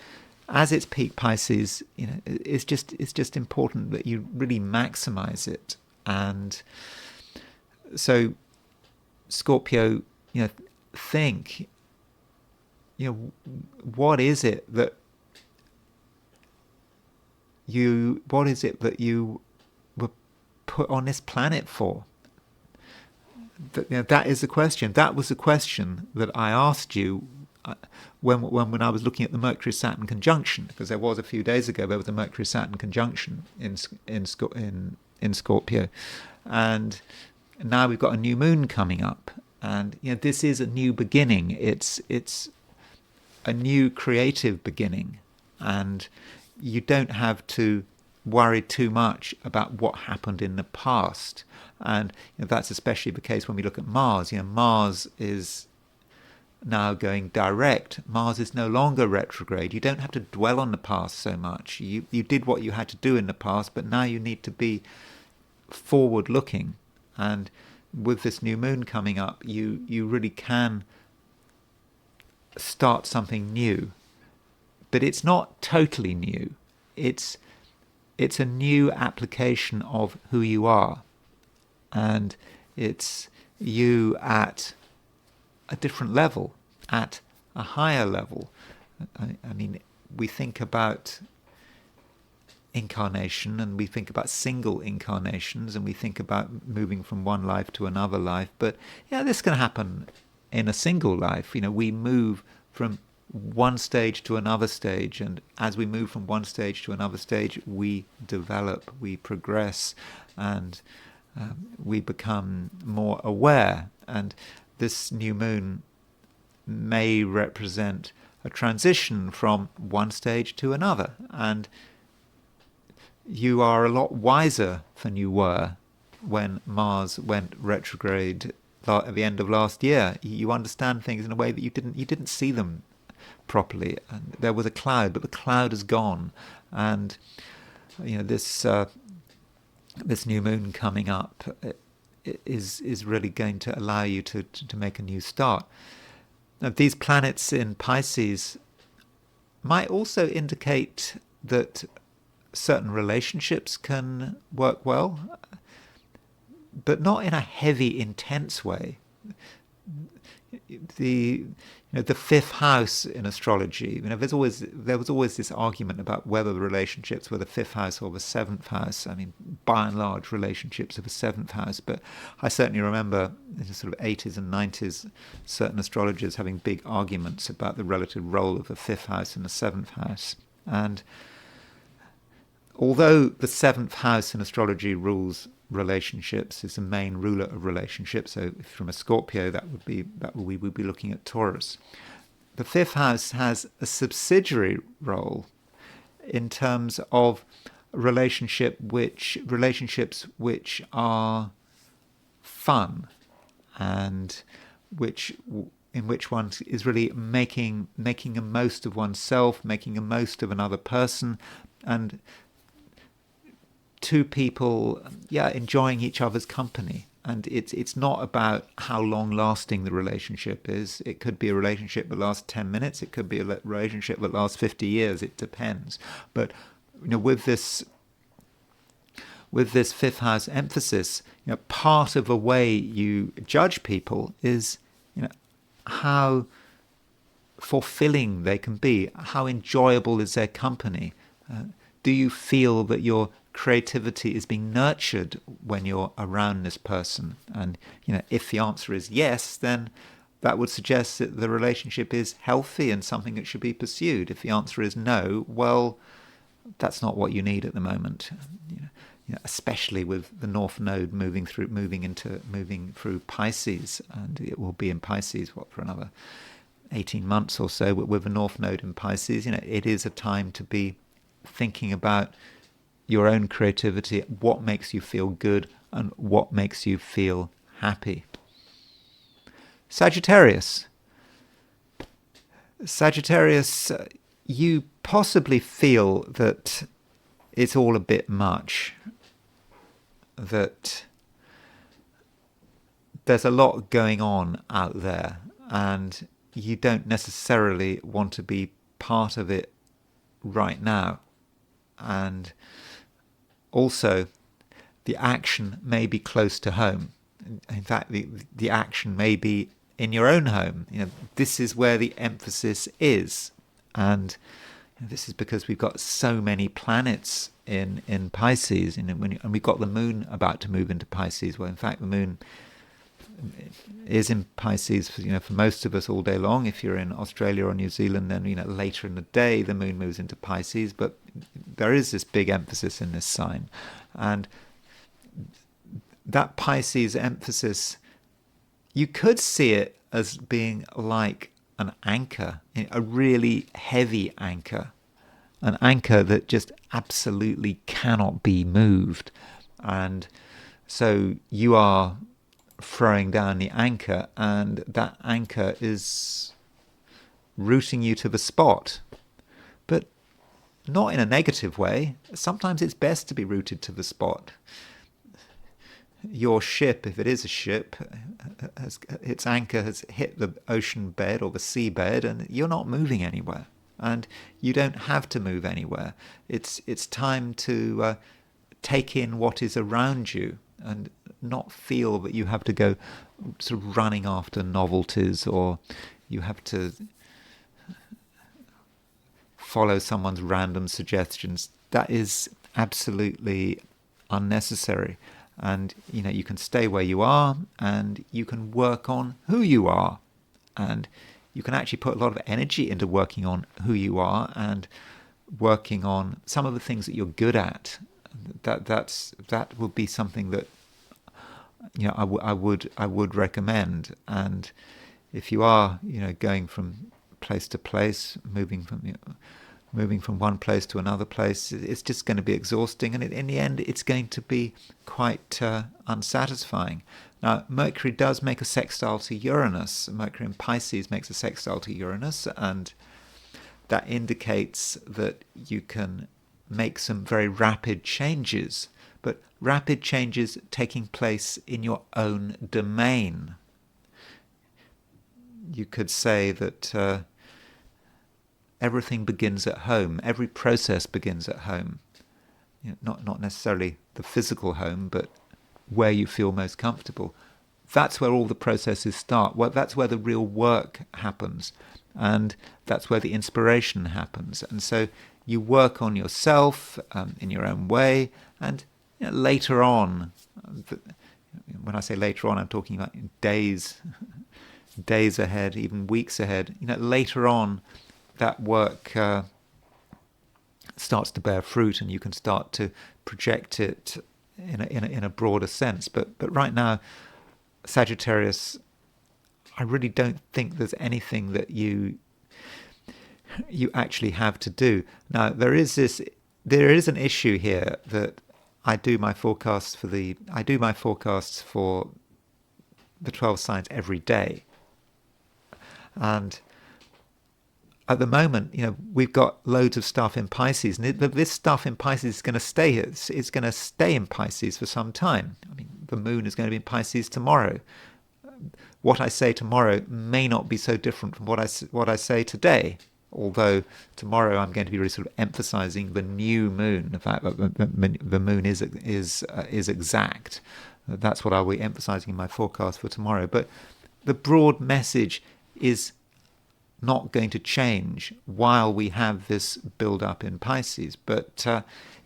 as it's peak Pisces, it's just important that you really maximize it. And so Scorpio, think, what is it that you were put on this planet for? That is the question. That was the question that I asked you when I was looking at the Mercury-Saturn conjunction, because there was a few days ago there was a Mercury-Saturn conjunction in Scorpio, and now we've got a new moon coming up, and this is a new beginning. It's a new creative beginning, and you don't have to worry too much about what happened in the past. And that's especially the case when we look at Mars. Mars is now going direct. Mars is no longer retrograde. You don't have to dwell on the past so much. You did what you had to do in the past, but now you need to be forward looking. And with this new moon coming up, you really can start something new. But it's not totally new. It's a new application of who you are. And it's you at a different level, at a higher level. I mean, we think about incarnation, and we think about single incarnations, and we think about moving from one life to another life. But this can happen in a single life. We move from one stage to another stage, and as we move from one stage to another stage, we develop, we progress, and we become more aware. And this new moon may represent a transition from one stage to another, and you are a lot wiser than you were when Mars went retrograde at the end of last year. You understand things in a way that you didn't see them properly. And there was a cloud, but the cloud is gone, and this new moon coming up is really going to allow you to make a new start. Now, these planets in Pisces might also indicate that certain relationships can work well, but not in a heavy, intense way. The fifth house in astrology, there was always this argument about whether the relationships were the fifth house or the seventh house. I mean, by and large, relationships are the seventh house, but I certainly remember in the sort of 80s and 90s certain astrologers having big arguments about the relative role of the fifth house and the seventh house. And although the seventh house in astrology rules relationships, is the main ruler of relationships, so from a Scorpio we would be looking at Taurus. the fifth house has a subsidiary role in terms of relationships which are fun, and in which one is really making a most of oneself, making a most of another person, and two people, enjoying each other's company. And it's not about how long lasting the relationship is. It could be a relationship that lasts 10 minutes. It could be a relationship that lasts 50 years. It depends. But with this fifth house emphasis, part of the way you judge people is how fulfilling they can be, how enjoyable is their company. Do you feel that your creativity is being nurtured when you're around this person? And if the answer is yes, then that would suggest that the relationship is healthy and something that should be pursued. If the answer is no, well, that's not what you need at the moment. Especially with the North Node moving through Pisces, and it will be in Pisces for another 18 months or so. But with the North Node in Pisces, it is a time to be thinking about your own creativity, what makes you feel good and what makes you feel happy. Sagittarius, you possibly feel that it's all a bit much, that there's a lot going on out there, and you don't necessarily want to be part of it right now. And also, the action may be close to home. In fact, the action may be in your own home. This is where the emphasis is. And this is because we've got so many planets in Pisces, and we've got the moon about to move into Pisces. Well, in fact, the moon is in Pisces for most of us all day long. If you're in Australia or New Zealand, then later in the day the moon moves into Pisces. But there is this big emphasis in this sign, and that Pisces emphasis, you could see it as being like an anchor, a really heavy anchor, an anchor that just absolutely cannot be moved. And so you are throwing down the anchor, and that anchor is rooting you to the spot, but not in a negative way. Sometimes it's best to be rooted to the spot. Your ship, if it is a ship, its anchor has hit the ocean bed or the sea bed, and you're not moving anywhere, and you don't have to move anywhere. It's time to take in what is around you, and not feel that you have to go sort of running after novelties, or you have to follow someone's random suggestions. That is absolutely unnecessary. And you can stay where you are, and you can work on who you are, and you can actually put a lot of energy into working on who you are and working on some of the things that you're good at. That would be something that I would recommend. And if you are going from place to place, moving from one place to another place, it's just going to be exhausting, and in the end it's going to be quite unsatisfying. Now, Mercury does make a sextile to Uranus. Mercury in Pisces makes a sextile to Uranus, and that indicates that you can make some very rapid changes, but rapid changes taking place in your own domain. You could say that everything begins at home. Every process begins at home. Not necessarily the physical home, but where you feel most comfortable. That's where all the processes start. Well, that's where the real work happens, and that's where the inspiration happens. And so you work on yourself in your own way, and later on, when I say later on, I'm talking about days ahead, even weeks ahead. Later on, that work starts to bear fruit, and you can start to project it in a broader sense. But right now, Sagittarius, I really don't think there's anything that you you actually have to do. Now there is an issue here that I do my forecasts for the 12 signs every day, and at the moment, we've got loads of stuff in Pisces, and this stuff in Pisces is going to stay. It's going to stay in Pisces for some time. I mean, the moon is going to be in Pisces tomorrow. What I say tomorrow may not be so different from what I say today. Although tomorrow I'm going to be really sort of emphasising the new moon, the fact that the moon is exact. That's what I'll be emphasising in my forecast for tomorrow. But the broad message is not going to change while we have this build-up in Pisces. But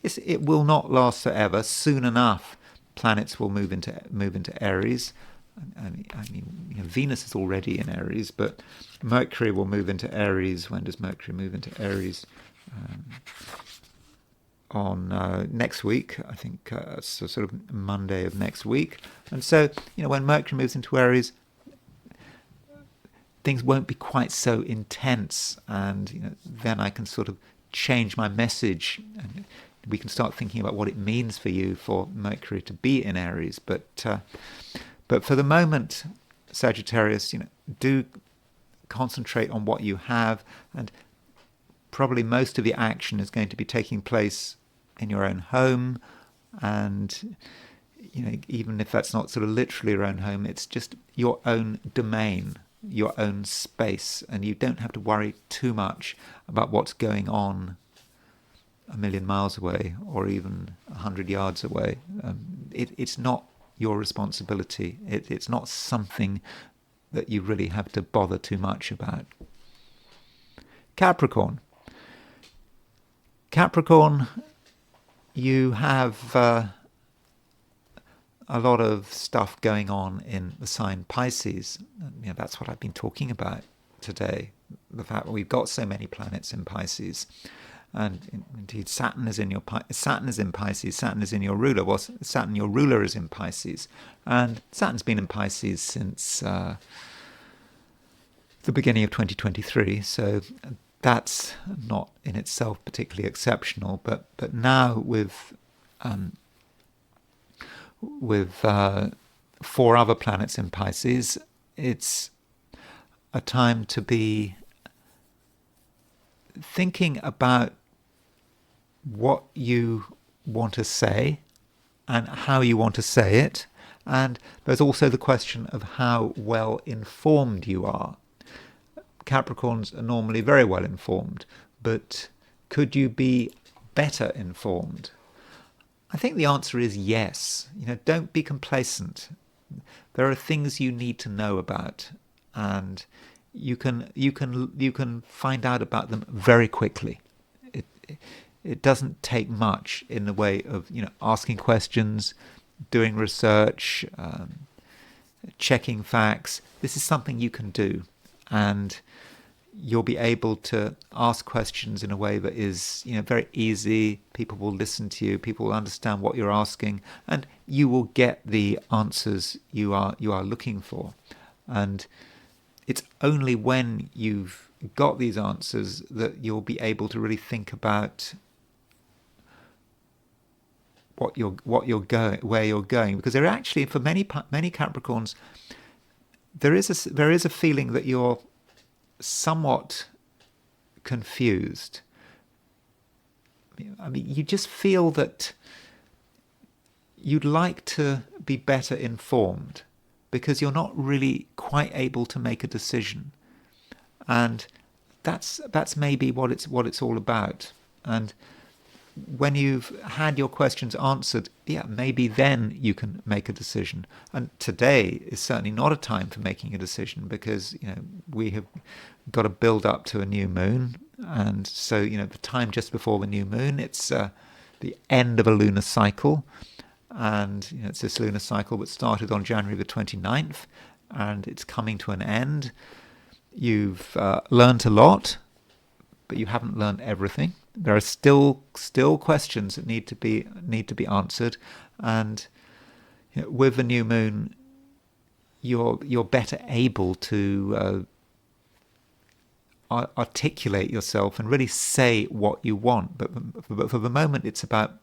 it will not last forever. Soon enough, planets will move into Aries. I mean, Venus is already in Aries, but Mercury will move into Aries. When does Mercury move into Aries? On next week, I think, so sort of Monday of next week. And so, when Mercury moves into Aries, things won't be quite so intense, and then I can sort of change my message, and we can start thinking about what it means for you for Mercury to be in Aries. But for the moment, Sagittarius, do concentrate on what you have, and probably most of the action is going to be taking place in your own home, and even if that's not sort of literally your own home, it's just your own domain, your own space, and you don't have to worry too much about what's going on a million miles away or even 100 yards away. It's not your responsibility. It's not something that you really have to bother too much about. Capricorn, you have a lot of stuff going on in the sign Pisces. That's what I've been talking about today, the fact that we've got so many planets in Pisces. And indeed, Saturn is in Pisces. Saturn is in your ruler. Well, Saturn, your ruler, is in Pisces, and Saturn's been in Pisces since the beginning of 2023. So that's not in itself particularly exceptional. But now with 4 other planets in Pisces, it's a time to be thinking about what you want to say and how you want to say it. And there's also the question of how well informed you are. Capricorns are normally very well informed, but could you be better informed? I think the answer is yes. Don't be complacent. There are things you need to know about, and you can find out about them very quickly. It doesn't take much in the way of asking questions, doing research, checking facts. This is something you can do, and you'll be able to ask questions in a way that is very easy. People will listen to you. People will understand what you're asking, and you will get the answers you are looking for. And it's only when you've got these answers that you'll be able to really think about where you're going. Because there are actually, for many Capricorns, there is a feeling that you're somewhat confused. I mean, you just feel that you'd like to be better informed, because you're not really quite able to make a decision, and that's maybe what it's all about. And when you've had your questions answered, maybe then you can make a decision. And today is certainly not a time for making a decision, because we have got to build up to a new moon, and so the time just before the new moon, it's the end of a lunar cycle. And it's this lunar cycle that started on January the 29th, and it's coming to an end. You've learned a lot, but you haven't learned everything. There are still questions that need to be answered, and with the new moon, you're better able to articulate yourself and really say what you want. But for the moment, it's about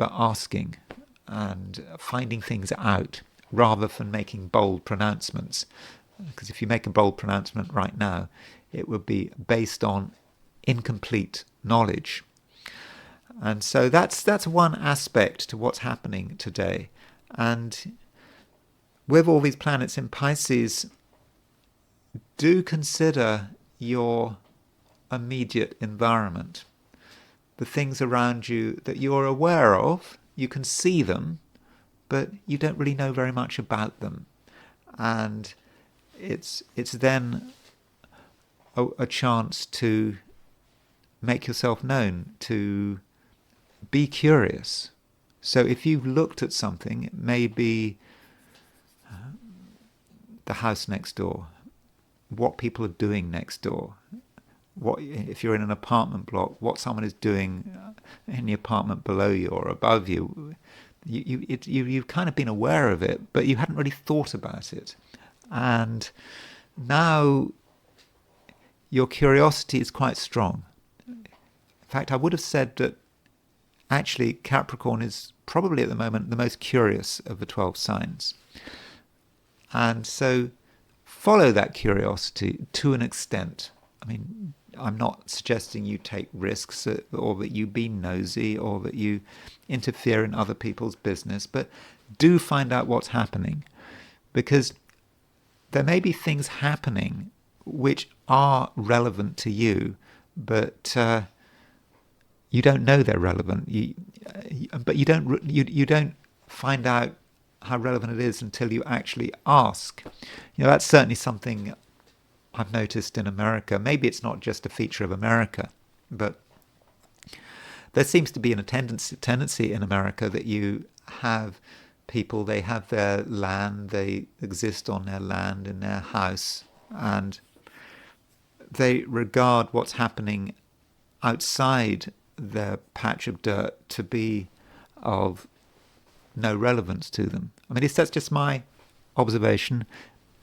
asking and finding things out rather than making bold pronouncements. Because if you make a bold pronouncement right now, it would be based on incomplete knowledge. And so that's one aspect to what's happening today. And with all these planets in Pisces, do consider your immediate environment. The things around you that you're aware of, you can see them, but you don't really know very much about them. And it's then a chance to make yourself known, to be curious. So if you've looked at something, it may be the house next door, what people are doing next door, what if you're in an apartment block, what someone is doing in the apartment below you or above you. You've kind of been aware of it, but you hadn't really thought about it. And now your curiosity is quite strong. In fact, I would have said that actually Capricorn is probably at the moment the most curious of the 12 signs. And so follow that curiosity to an extent. I mean, I'm not suggesting you take risks or that you be nosy or that you interfere in other people's business, but do find out what's happening, because there may be things happening which are relevant to you, but you don't know they're relevant. But you don't find out how relevant it is until you actually ask. That's certainly something I've noticed in America. Maybe it's not just a feature of America, but there seems to be a tendency in America that you have people, they have their land, they exist on their land in their house, and they regard what's happening outside their patch of dirt to be of no relevance to them. I mean, that's just my observation.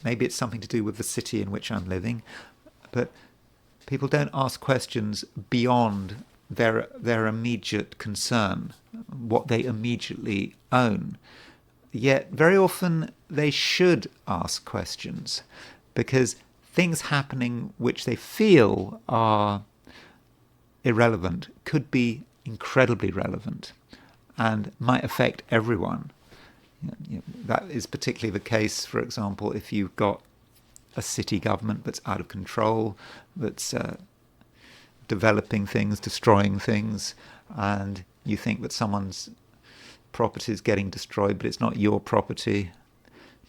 Maybe it's something to do with the city in which I'm living, but people don't ask questions beyond their immediate concern, what they immediately own. Yet very often they should ask questions, because things happening which they feel are irrelevant could be incredibly relevant and might affect everyone. That is particularly the case, for example, if you've got a city government that's out of control, that's developing things, destroying things, and you think that someone's property is getting destroyed, but it's not your property.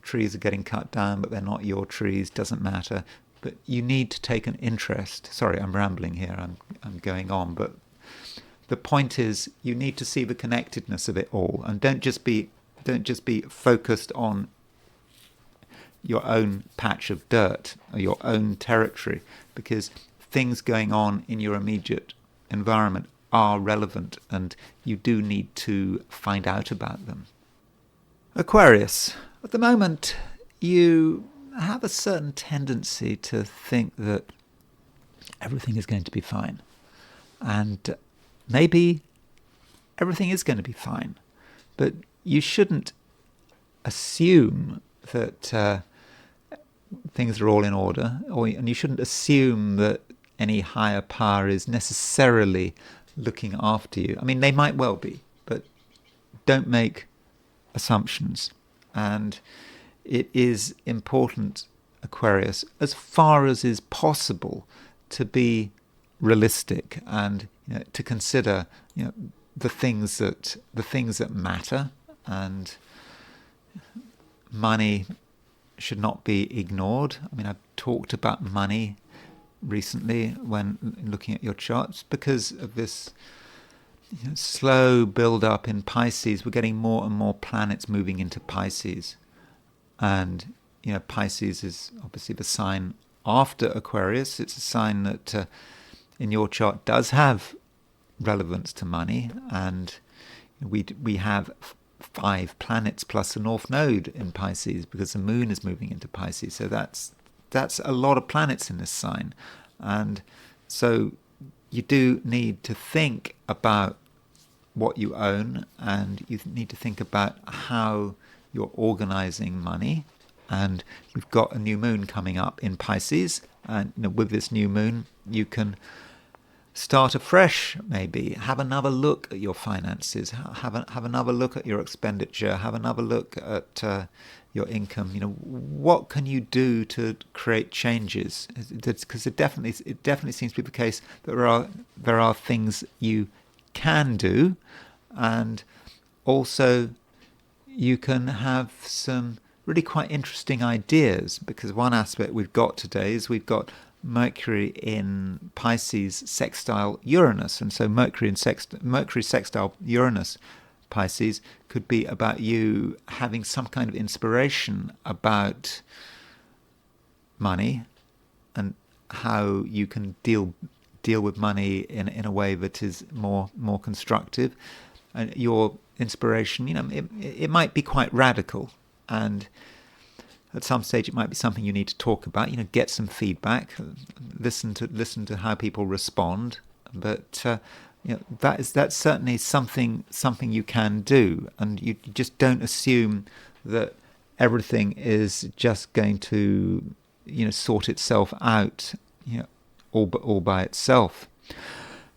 Trees are getting cut down, but they're not your trees, doesn't matter. But you need to take an interest. Sorry, I'm rambling here, I'm going on, but the point is you need to see the connectedness of it all, and don't just be focused on your own patch of dirt or your own territory, because things going on in your immediate environment are relevant and you do need to find out about them. Aquarius, at the moment you have a certain tendency to think that everything is going to be fine, and maybe everything is going to be fine, but you shouldn't assume that things are all in order, and you shouldn't assume that any higher power is necessarily looking after you. I mean, they might well be, but don't make assumptions. And it is important, Aquarius, as far as is possible, to be realistic and to consider the things that matter. And money should not be ignored. I mean, I've talked about money recently when looking at your charts because of this slow build-up in Pisces. We're getting more and more planets moving into Pisces. And, Pisces is obviously the sign after Aquarius. It's a sign that in your chart does have relevance to money. And we have 5 planets plus the North Node in Pisces because the moon is moving into Pisces. So that's a lot of planets in this sign. And so you do need to think about what you own, and you need to think about how you're organizing money. And you've got a new moon coming up in Pisces, and with this new moon you can start afresh, maybe have another look at your finances, have another look at your expenditure, have another look at your income. What can you do to create changes? Because it definitely seems to be the case that there are things you can do, and also you can have some really quite interesting ideas, because one aspect we've got today is we've got Mercury in Pisces sextile Uranus, and so Mercury sextile Uranus Pisces could be about you having some kind of inspiration about money and how you can deal with money in a way that is more constructive. And your inspiration, it might be quite radical, and at some stage it might be something you need to talk about, get some feedback, listen to how people respond. But that's certainly something you can do, and you just don't assume that everything is just going to sort itself out all by itself.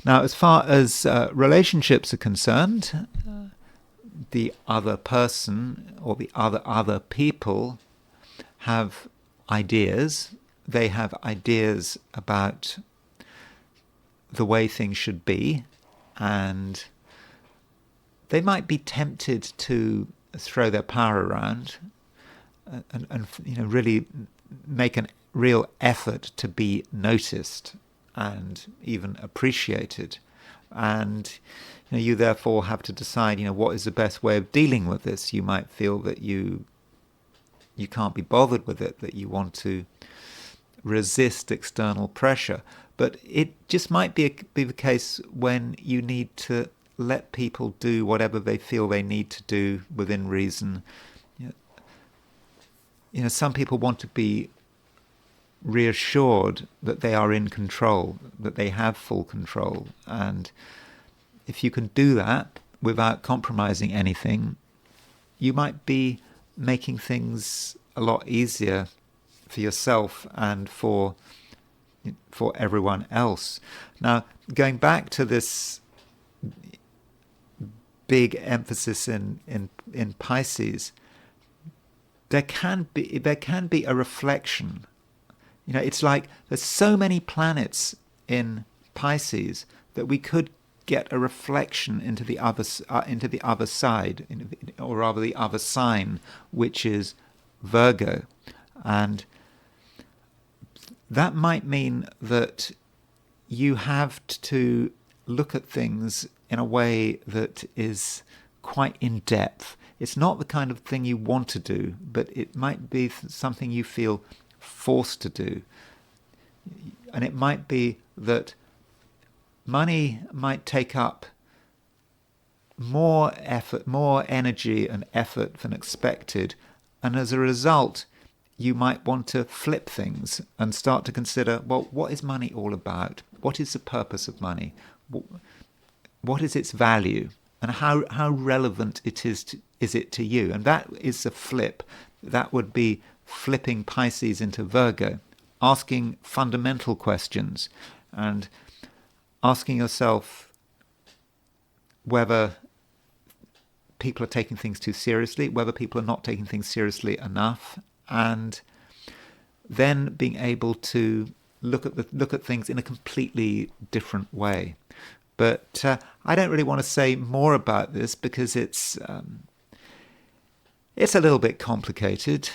Now, as far as relationships are concerned, the other person or the other people have ideas. They have ideas about the way things should be, and they might be tempted to throw their power around and really make a real effort to be noticed and even appreciated. And you therefore have to decide what is the best way of dealing with this. You might feel that you can't be bothered with it, that you want to resist external pressure. But it just might be the case when you need to let people do whatever they feel they need to do within reason. Some people want to be reassured that they are in control, that they have full control. And if you can do that without compromising anything, you might be making things a lot easier for yourself and for everyone else. Now, going back to this big emphasis in Pisces, there can be a reflection. It's like there's so many planets in Pisces that we could get a reflection into the other side, or rather the other sign, which is Virgo. And that might mean that you have to look at things in a way that is quite in depth. It's not the kind of thing you want to do, but it might be something you feel forced to do. And it might be that money might take up more effort, more energy and effort than expected, and as a result you might want to flip things and start to consider, well, what is money all about? What is the purpose of money? What is its value? And how relevant is it to you? And that is a flip. That would be flipping Pisces into Virgo, asking fundamental questions and asking yourself whether people are taking things too seriously, whether people are not taking things seriously enough, and then being able to look at things in a completely different way. But I don't really want to say more about this because it's a little bit complicated,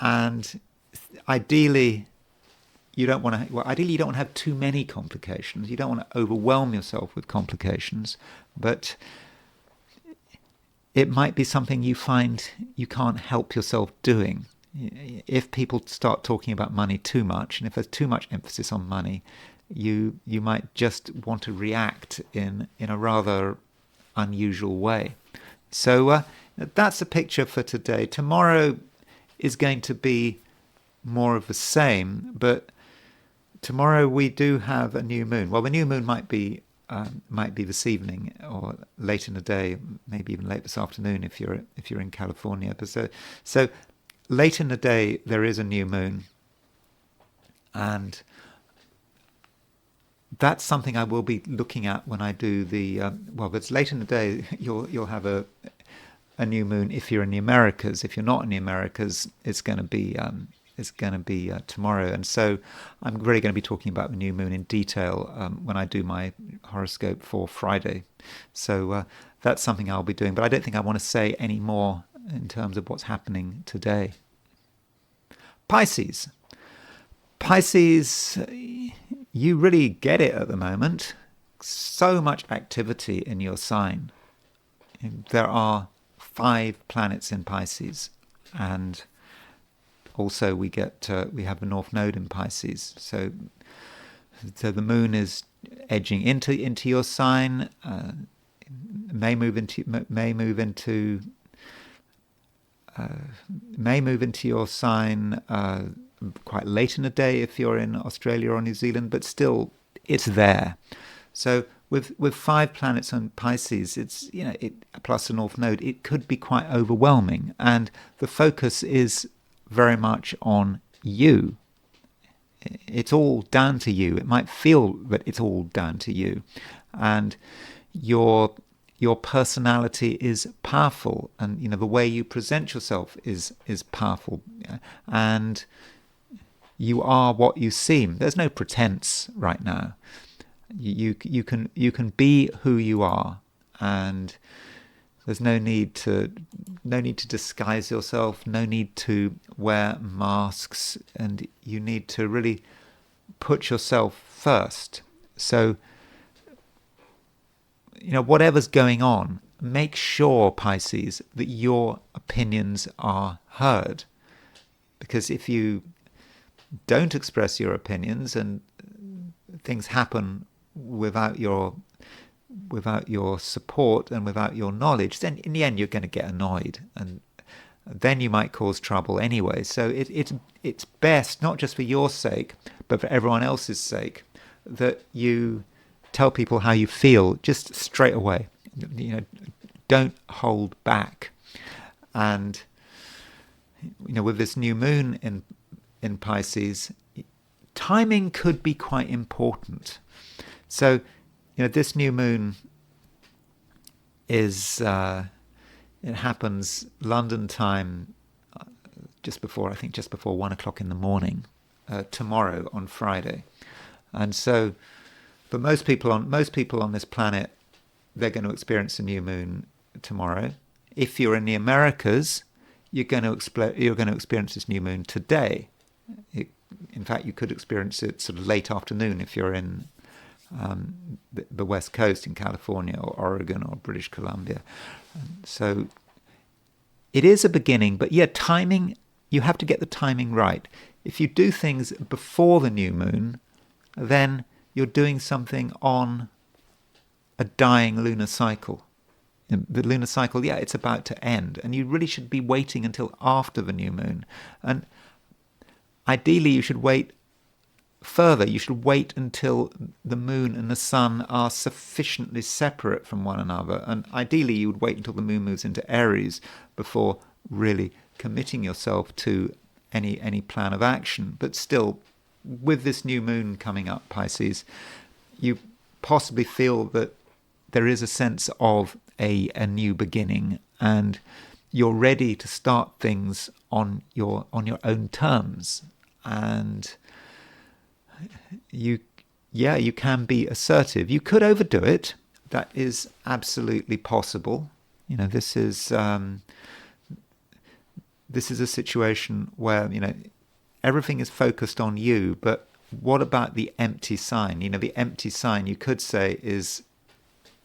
and ideally you don't want to have too many complications. You don't want to overwhelm yourself with complications, but it might be something you find you can't help yourself doing. If people start talking about money too much, and if there's too much emphasis on money, you might just want to react in a rather unusual way. So that's the picture for today. Tomorrow is going to be more of the same, but Tomorrow we do have a new moon. Well, the new moon might be this evening or late in the day, maybe even late this afternoon if you're in California. But so late in the day there is a new moon, and that's something I will be looking at when I do the well. It's late in the day. You'll have a new moon if you're in the Americas. If you're not in the Americas, it's going to be tomorrow. And so I'm really going to be talking about the new moon in detail when I do my horoscope for Friday. So that's something I'll be doing. But I don't think I want to say any more in terms of what's happening today. Pisces. Pisces, you really get it at the moment. So much activity in your sign. There are 5 planets in Pisces, and also we have the North Node in Pisces. So the moon is edging into your sign. May move into your sign quite late in the day if you're in Australia or New Zealand, but still it's there. So with 5 planets on Pisces, it's plus the North Node, it could be quite overwhelming, and the focus is very much on you. It's all down to you. It might feel that it's all down to you, and your personality is powerful, and the way you present yourself is powerful, and you are what you seem. There's no pretense right now. You can be who you are, and there's no need to disguise yourself, no need to wear masks, and you need to really put yourself first. So, whatever's going on, make sure, Pisces, that your opinions are heard. Because if you don't express your opinions and things happen without your support and without your knowledge, then in the end you're going to get annoyed, and then you might cause trouble anyway. So it's best, not just for your sake, but for everyone else's sake, that you tell people how you feel just straight away. Don't hold back. And with this new moon in Pisces, timing could be quite important. So this new moon is it happens London time just before 1 o'clock in the morning tomorrow on Friday, and so for most people on this planet, they're going to experience a new moon tomorrow. If you're in the Americas, you're going to experience this new moon today. In fact, you could experience it sort of late afternoon if you're in the West Coast in California or Oregon or British Columbia. So it is a beginning, but timing, you have to get the timing right. If you do things before the new moon, then you're doing something on a dying lunar cycle. The lunar cycle, it's about to end, and you really should be waiting until after the new moon. And ideally, you should wait further. You should wait until the moon and the sun are sufficiently separate from one another. And ideally, you would wait until the moon moves into Aries before really committing yourself to any plan of action. But still, with this new moon coming up, Pisces, you possibly feel that there is a sense of a new beginning, and you're ready to start things on your own terms. And you can be assertive. You could overdo it. That is absolutely possible. This is a situation where everything is focused on you. But what about the empty sign? The empty sign, you could say, is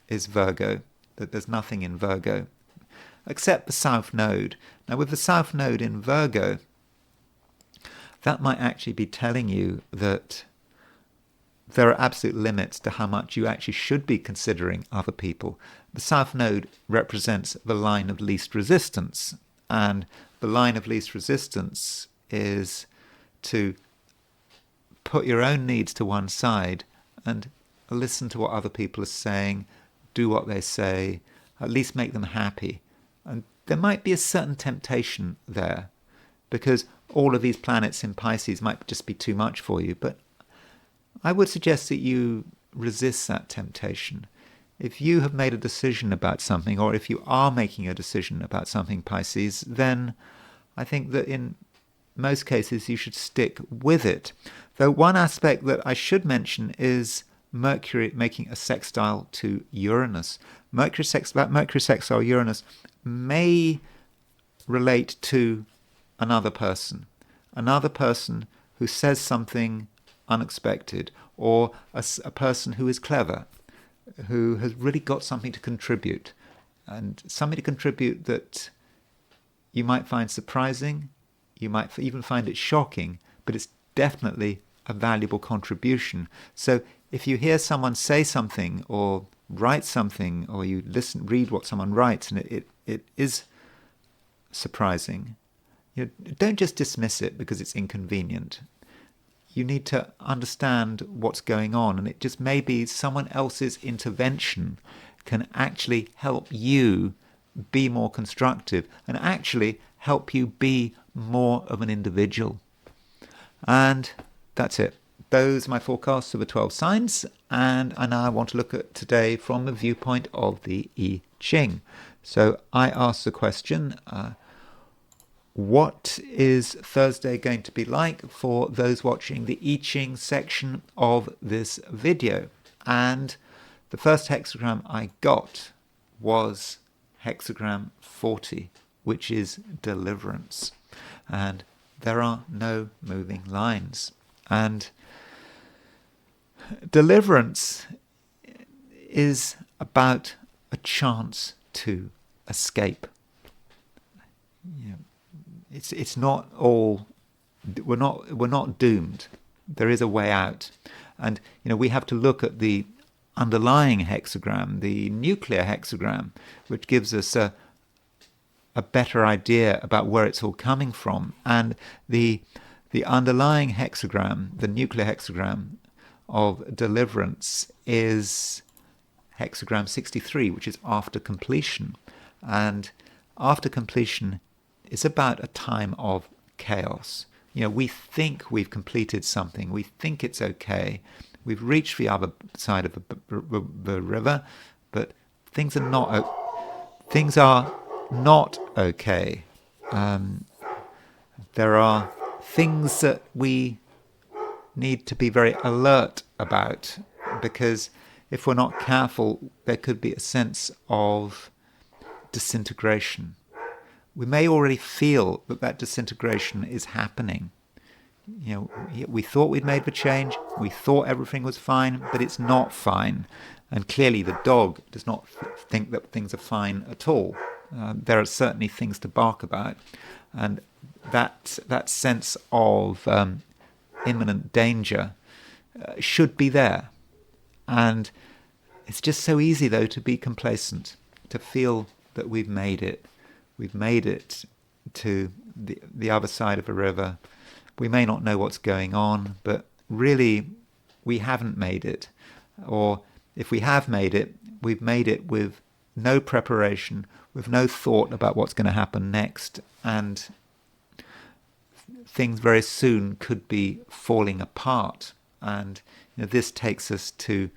Virgo. That there's nothing in Virgo except the South Node. Now, with the South Node in Virgo, that might actually be telling you that there are absolute limits to how much you actually should be considering other people. The South Node represents the line of least resistance, and the line of least resistance is to put your own needs to one side and listen to what other people are saying, do what they say, at least make them happy. And there might be a certain temptation there, because all of these planets in Pisces might just be too much for you. But I would suggest that you resist that temptation. If you have made a decision about something, or if you are making a decision about something, Pisces, then I think that in most cases you should stick with it. Though one aspect that I should mention is Mercury making a sextile to Uranus. Mercury sextile Uranus may relate to another person who says something unexpected, or a person who is clever, who has really got something to contribute, and something to contribute that you might find surprising, you might even find it shocking, but it's definitely a valuable contribution. So if you hear someone say something or write something, or you read what someone writes, and it is surprising, don't just dismiss it because it's inconvenient. You need to understand what's going on, and it just may be someone else's intervention can actually help you be more constructive and actually help you be more of an individual. And that's it. Those are my forecasts for the 12 signs, and I now want to look at today from the viewpoint of the I Ching. So I asked the question, what is Thursday going to be like for those watching the I Ching section of this video? And the first hexagram I got was hexagram 40, which is deliverance. And there are no moving lines. And deliverance is about a chance to escape. It's not all. We're not doomed. There is a way out, and we have to look at the underlying hexagram, the nuclear hexagram, which gives us a better idea about where it's all coming from. And the underlying hexagram, the nuclear hexagram of deliverance, is hexagram 63, which is after completion. And after completion is about a time of chaos. We think we've completed something. We think it's okay. We've reached the other side of the river, but things are not okay. There are things that we need to be very alert about, because if we're not careful, there could be a sense of disintegration. We may already feel that disintegration is happening. We thought we'd made the change, we thought everything was fine, but it's not fine. And clearly the dog does not think that things are fine at all. There are certainly things to bark about. And that sense of imminent danger should be there. And it's just so easy, though, to be complacent, to feel that we've made it. We've made it to the other side of a river. We may not know what's going on, but really we haven't made it. Or if we have made it, we've made it with no preparation, with no thought about what's going to happen next. And things very soon could be falling apart. And this takes us to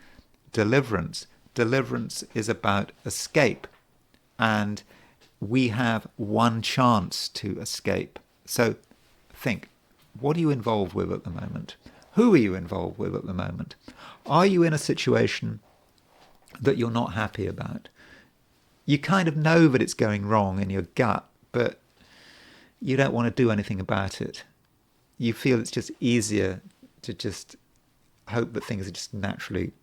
deliverance. Deliverance is about escape. And we have one chance to escape. So think, what are you involved with at the moment? Who are you involved with at the moment? Are you in a situation that you're not happy about? You kind of know that it's going wrong in your gut, but you don't want to do anything about it. You feel it's just easier to just hope that things are just naturally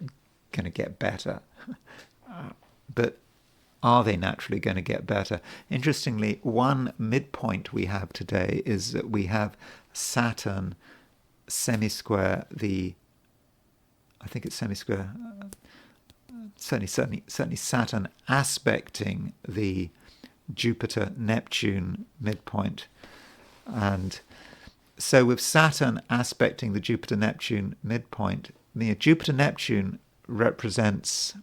going to get better. But are they naturally going to get better? Interestingly, one midpoint we have today is that we have Saturn semi-square certainly Saturn aspecting the Jupiter-Neptune midpoint. And so with Saturn aspecting the Jupiter-Neptune midpoint, the Jupiter-Neptune represents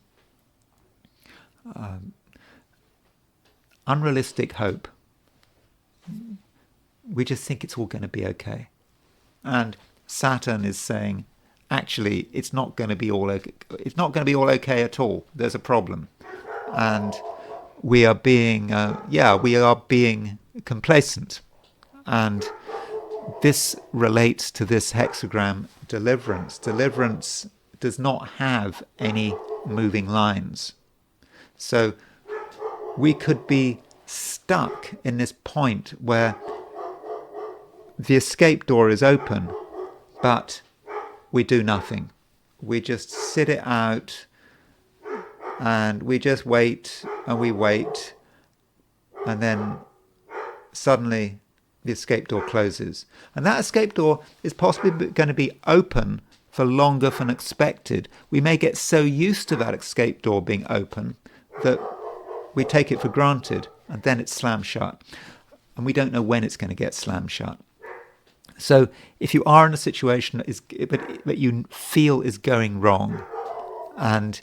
unrealistic hope. We just think it's all going to be okay. And Saturn is saying, actually, it's not going to be all okay. It's not going to be all okay at all. There's a problem. And we are being, we are being complacent. And this relates to this hexagram deliverance. Deliverance does not have any moving lines. So we could be stuck in this point where the escape door is open, but we do nothing. We just sit it out, and we just wait, and we wait, and then suddenly the escape door closes. And that escape door is possibly going to be open for longer than expected. We may get so used to that escape door being open that we take it for granted, and then it's slammed shut. And we don't know when it's going to get slammed shut. So if you are in a situation that you feel is going wrong, and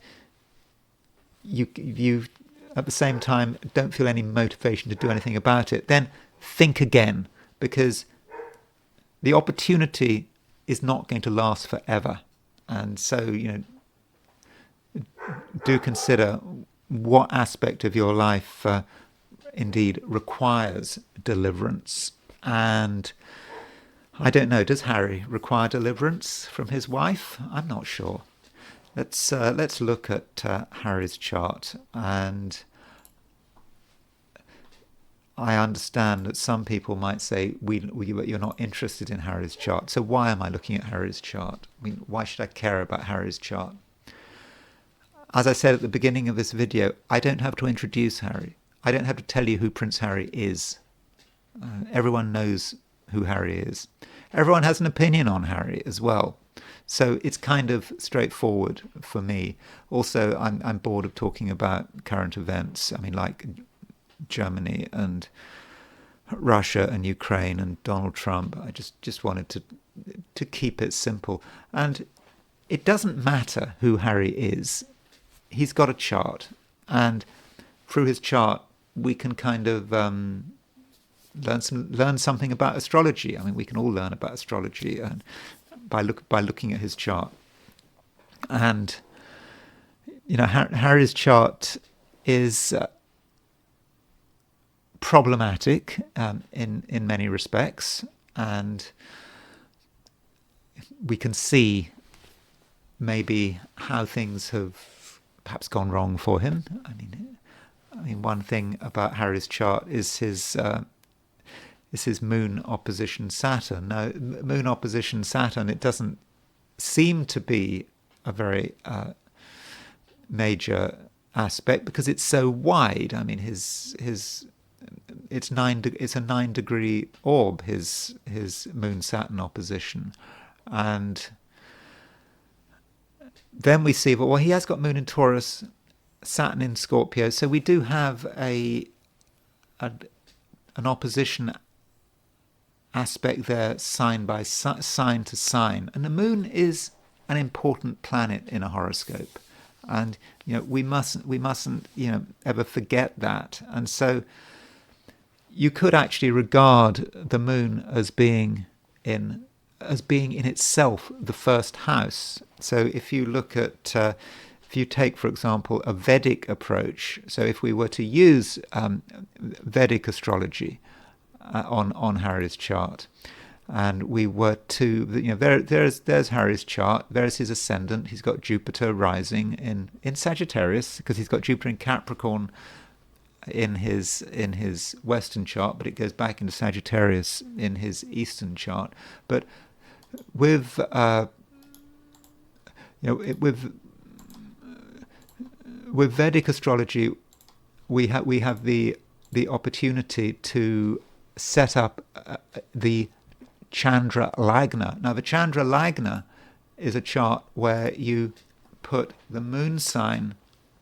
you at the same time don't feel any motivation to do anything about it, then think again, because the opportunity is not going to last forever. And so, do consider what aspect of your life indeed requires deliverance. And I don't know, does Harry require deliverance from his wife? I'm not sure. Let's look at Harry's chart. And I understand that some people might say, you're not interested in Harry's chart. So why am I looking at Harry's chart? I mean, why should I care about Harry's chart? As I said at the beginning of this video, I don't have to introduce Harry. I don't have to tell you who Prince Harry is. Everyone knows who Harry is. Everyone has an opinion on Harry as well. So it's kind of straightforward for me. Also, I'm bored of talking about current events. I mean, like Germany and Russia and Ukraine and Donald Trump. I just wanted to keep it simple. And it doesn't matter who Harry is. He's got a chart. And through his chart, we can kind of learn something about astrology. I mean, we can all learn about astrology and by looking at his chart. And Harry's chart is problematic in many respects, and we can see maybe how things have perhaps gone wrong for him. I mean, one thing about Harry's chart is his moon opposition Saturn. Now, moon opposition Saturn, it doesn't seem to be a very major aspect because it's so wide. I mean, it's a 9-degree orb, his moon Saturn opposition, and then we see, well, he has got moon in Taurus, Saturn in Scorpio, so we do have an opposition aspect there, sign to sign, and the moon is an important planet in a horoscope, and we mustn't ever forget that. And so you could actually regard the moon as being in itself the first house. So if you look at if you take, for example, a Vedic approach, so if we were to use Vedic astrology on Harry's chart, and we were to, there's Harry's chart, there's his ascendant, he's got Jupiter rising in Sagittarius, because he's got Jupiter in Capricorn in his Western chart, but it goes back into Sagittarius in his Eastern chart. But with Vedic astrology, we have the opportunity to set up the Chandra Lagna. Now, the Chandra Lagna is a chart where you put the moon sign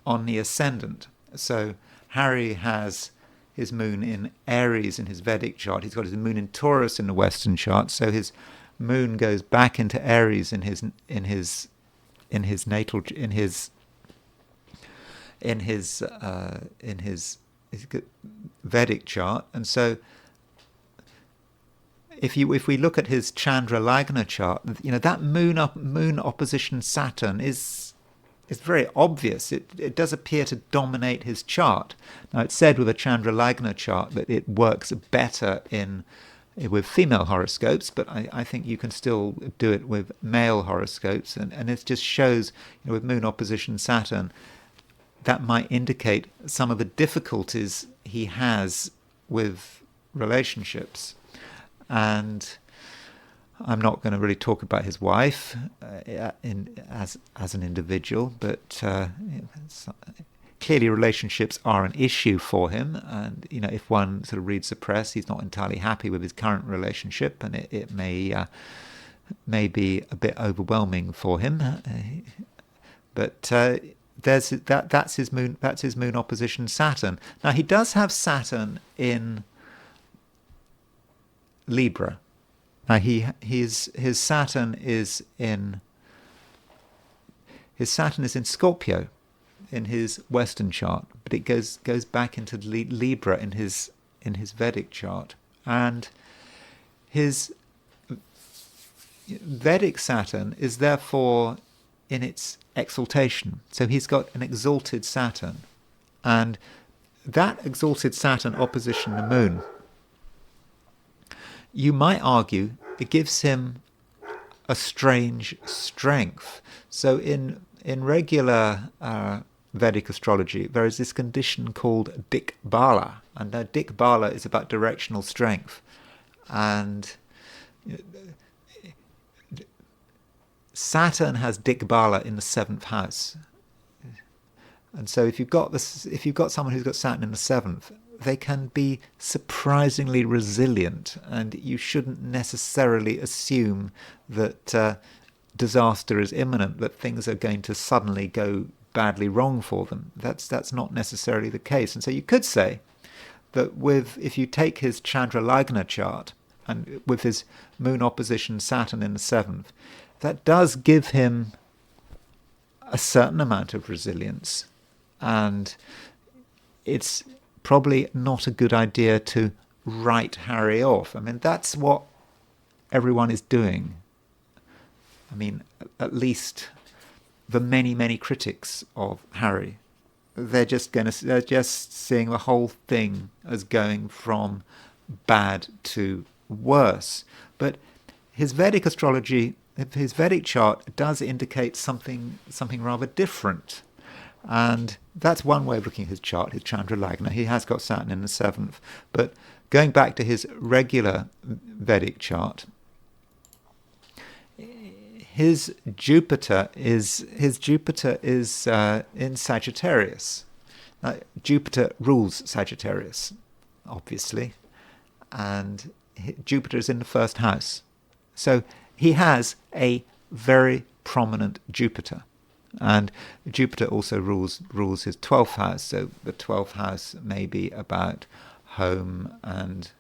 on the ascendant. So Harry has his moon in Aries in his Vedic chart. He's got his moon in Taurus in the Western chart. So his moon goes back into Aries in his natal in his Vedic chart. And so if we look at his Chandra Lagna chart, that moon opposition Saturn is very obvious. It does appear to dominate his chart. Now, it's said with a Chandra Lagna chart that it works better with female horoscopes, but I think you can still do it with male horoscopes, and it just shows, with moon opposition Saturn, that might indicate some of the difficulties he has with relationships. And I'm not going to really talk about his wife as an individual, but clearly relationships are an issue for him. And if one sort of reads the press, he's not entirely happy with his current relationship, and it may be a bit overwhelming for him. But that's his moon. That's his moon opposition Saturn. Now he does have Saturn in Libra. Now his Saturn is in Scorpio in his Western chart, but it goes back into Libra in his Vedic chart, and his Vedic Saturn is therefore in its exaltation. So he's got an exalted Saturn, and that exalted Saturn opposition the moon, you might argue it gives him a strange strength. So in regular Vedic astrology, there is this condition called Dikbala, and Dikbala is about directional strength. And Saturn has Dikbala in the 7th house. And so if you've got someone who's got Saturn in the 7th, they can be surprisingly resilient, and you shouldn't necessarily assume that disaster is imminent, that things are going to suddenly go badly wrong for them. That's not necessarily the case. And so you could say that if you take his Chandra Lagna chart and with his moon opposition Saturn in the 7th, that does give him a certain amount of resilience, and it's probably not a good idea to write Harry off. I mean, that's what everyone is doing. I mean, at least the many critics of Harry, they're just seeing the whole thing as going from bad to worse. But his Vedic astrology, his Vedic chart, does indicate something rather different. And that's one way of looking at his chart, his Chandra Lagna. He has got Saturn in the 7th. But going back to his regular Vedic chart, his Jupiter is in Sagittarius. Now, Jupiter rules Sagittarius, obviously, and Jupiter is in the 1st house. So he has a very prominent Jupiter. And Jupiter also rules his 12th house. So the 12th house may be about home and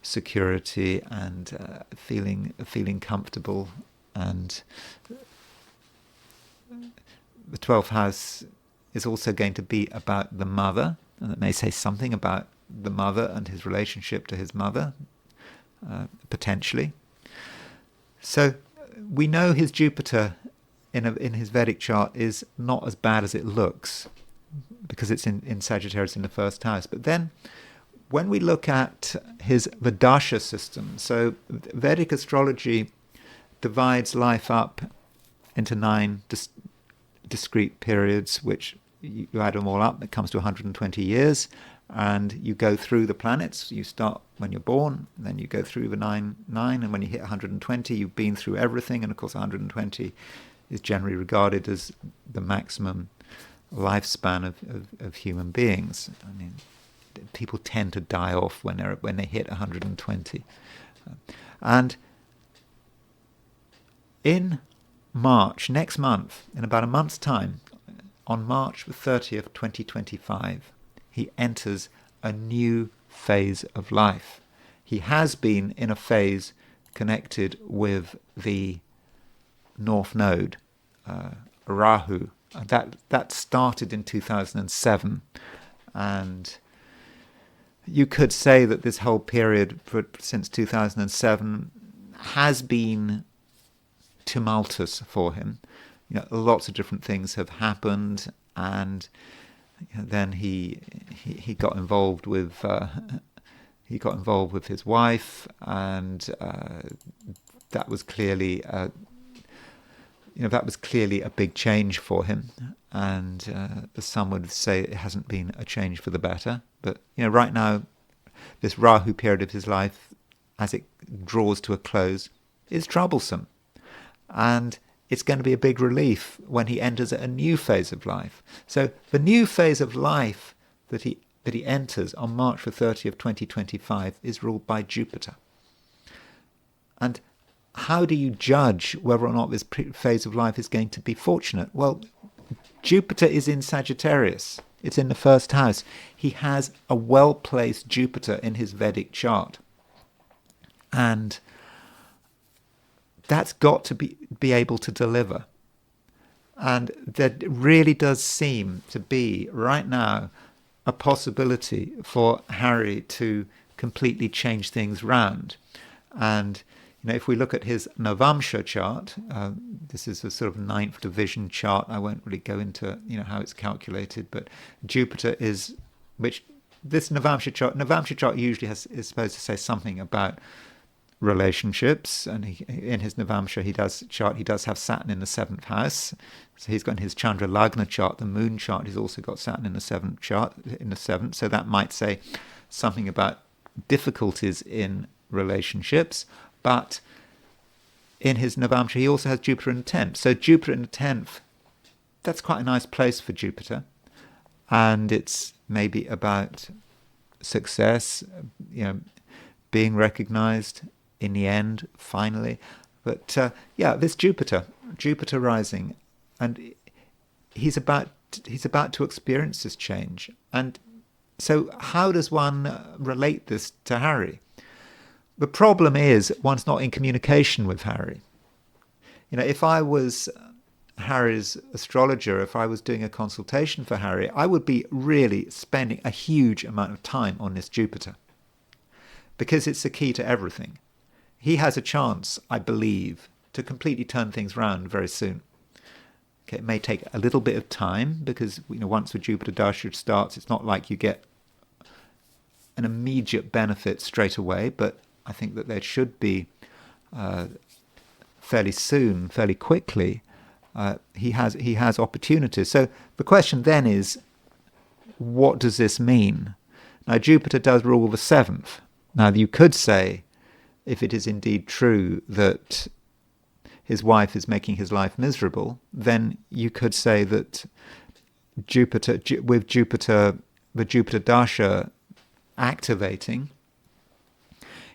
security and feeling comfortable. And the 12th house is also going to be about the mother, and it may say something about the mother and his relationship to his mother, potentially. So we know his Jupiter in his Vedic chart is not as bad as it looks, because it's in Sagittarius in the 1st house. But then when we look at his Vedasha system, so Vedic astrology divides life up into 9 discrete periods, which you add them all up, it comes to 120 years, and you go through the planets. You start when you're born, and then you go through the 9, and when you hit 120, you've been through everything. And of course 120 is generally regarded as the maximum lifespan of human beings. I mean, people tend to die off when they hit 120. And in March, next month, in about a month's time, on March the 30th, 2025, he enters a new phase of life. He has been in a phase connected with the North Node, Rahu. That started in 2007, and you could say that this whole period since 2007 has been tumultuous for him. Lots of different things have happened, and then he got involved with his wife, and that was clearly a big change for him. And some would say it hasn't been a change for the better. But right now, this Rahu period of his life, as it draws to a close, is troublesome, and it's going to be a big relief when he enters a new phase of life. So the new phase of life that he enters on March the 30th, 2025 is ruled by Jupiter. And how do you judge whether or not this phase of life is going to be fortunate? Well, Jupiter is in Sagittarius. It's in the first house. He has a well-placed Jupiter in his Vedic chart. And that's got to be able to deliver. And there really does seem to be, right now, a possibility for Harry to completely change things round. And if we look at his Navamsha chart, this is a sort of ninth division chart. I won't really go into how it's calculated, but Jupiter is, which this Navamsha chart usually is supposed to say something about relationships, and in his Navamsha he does have Saturn in the 7th house. So he's got in his Chandra Lagna chart, the moon chart, he's also got Saturn in the 7th. So that might say something about difficulties in relationships. But in his Navamsha he also has Jupiter in the 10th. So Jupiter in the 10th, that's quite a nice place for Jupiter, and it's maybe about success, being recognized in the end, finally. But this Jupiter rising, and he's about to experience this change. And so how does one relate this to Harry? The problem is one's not in communication with Harry. If I was Harry's astrologer, if I was doing a consultation for Harry, I would be really spending a huge amount of time on this Jupiter, because it's the key to everything. He has a chance, I believe, to completely turn things around very soon. Okay, it may take a little bit of time, because once the Jupiter Dasha starts, it's not like you get an immediate benefit straight away, but I think that there should be fairly soon, fairly quickly. He has opportunities. So the question then is, what does this mean? Now, Jupiter does rule the 7th. Now, you could say, if it is indeed true that his wife is making his life miserable, then you could say that with Jupiter, the Jupiter Dasha activating,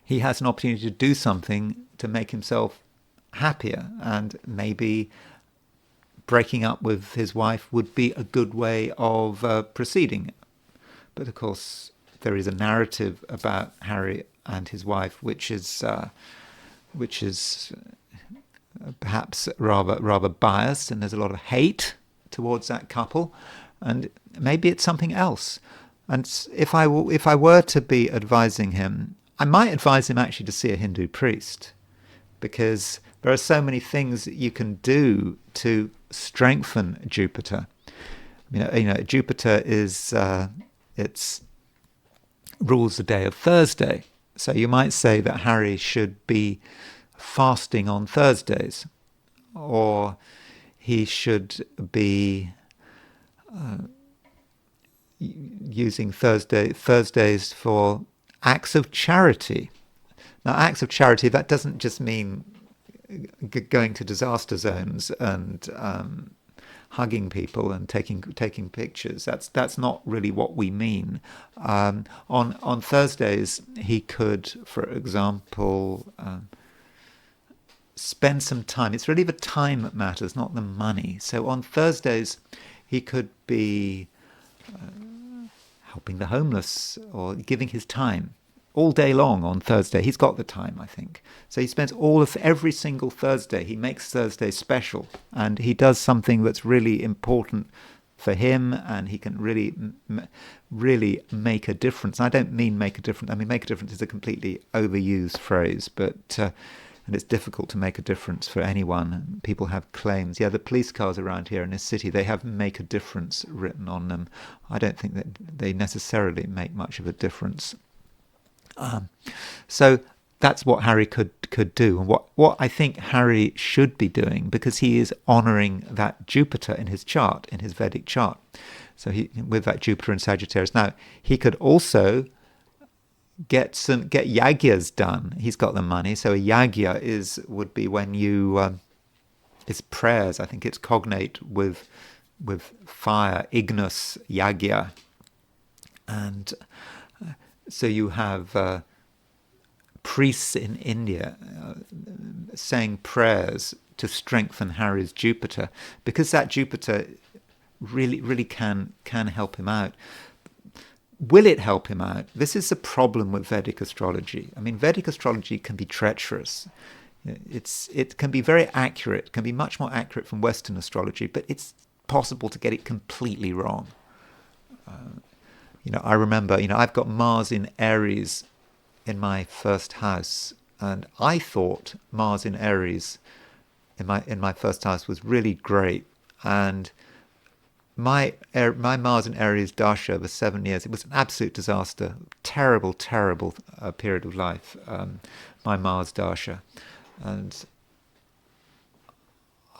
he has an opportunity to do something to make himself happier, and maybe breaking up with his wife would be a good way of proceeding. But of course, there is a narrative about Harry and his wife which is perhaps rather biased, and there's a lot of hate towards that couple, and maybe it's something else. And if I were to be advising him, I might advise him actually to see a Hindu priest, because there are so many things that you can do to strengthen Jupiter. Jupiter is it's rules the day of Thursday, so you might say that Harry should be fasting on Thursdays, or he should be using Thursdays for acts of charity. Now, acts of charity, that doesn't just mean going to disaster zones and hugging people and taking pictures. That's not really what we mean. On Thursdays, he could, for example, spend some time. It's really the time that matters, not the money. So on Thursdays, he could be helping the homeless or giving his time all day long on Thursday. He's got the time, I think. So he spends every single Thursday. He makes Thursday special, and he does something that's really important for him, and he can really make a difference. I don't mean make a difference. I mean, make a difference is a completely overused phrase, but and it's difficult to make a difference for anyone. People have claims. Yeah, the police cars around here in this city, they have "make a difference" written on them. I don't think that they necessarily make much of a difference. So that's what Harry could do, and what I think Harry should be doing, because he is honouring that Jupiter in his chart, in his Vedic chart. So with that Jupiter in Sagittarius. Now, he could also get yagyas done. He's got the money, so a yagya would be when you it's prayers. I think it's cognate with fire, ignis yagya, and so you have priests in India saying prayers to strengthen Harry's Jupiter, because that Jupiter really can help him out. Will it help him out? This is the problem with Vedic astrology. I mean, Vedic astrology can be treacherous. It can be very accurate, can be much more accurate from Western astrology, but it's possible to get it completely wrong. I remember, I've got Mars in Aries in my first house, and I thought Mars in Aries in my first house was really great, and my Mars in Aries dasha over 7 years, it was an absolute disaster, terrible period of life, my Mars dasha, and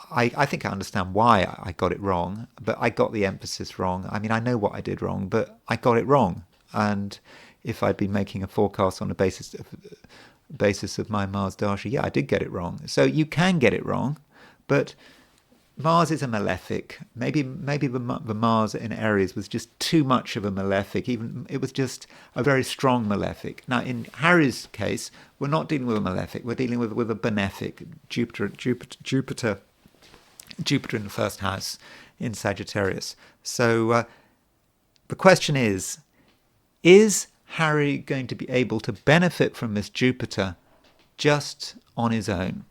I think I understand why I got it wrong, but I got the emphasis wrong. I mean, I know what I did wrong, but I got it wrong. And if I'd been making a forecast on the basis of my Mars dasha, yeah, I did get it wrong. So you can get it wrong, but Mars is a malefic. Maybe the Mars in Aries was just too much of a malefic. Even it was just a very strong malefic. Now, in Harry's case, we're not dealing with a malefic. We're dealing with a benefic. Jupiter in the first house in Sagittarius. So the question is Harry going to be able to benefit from this Jupiter just on his own,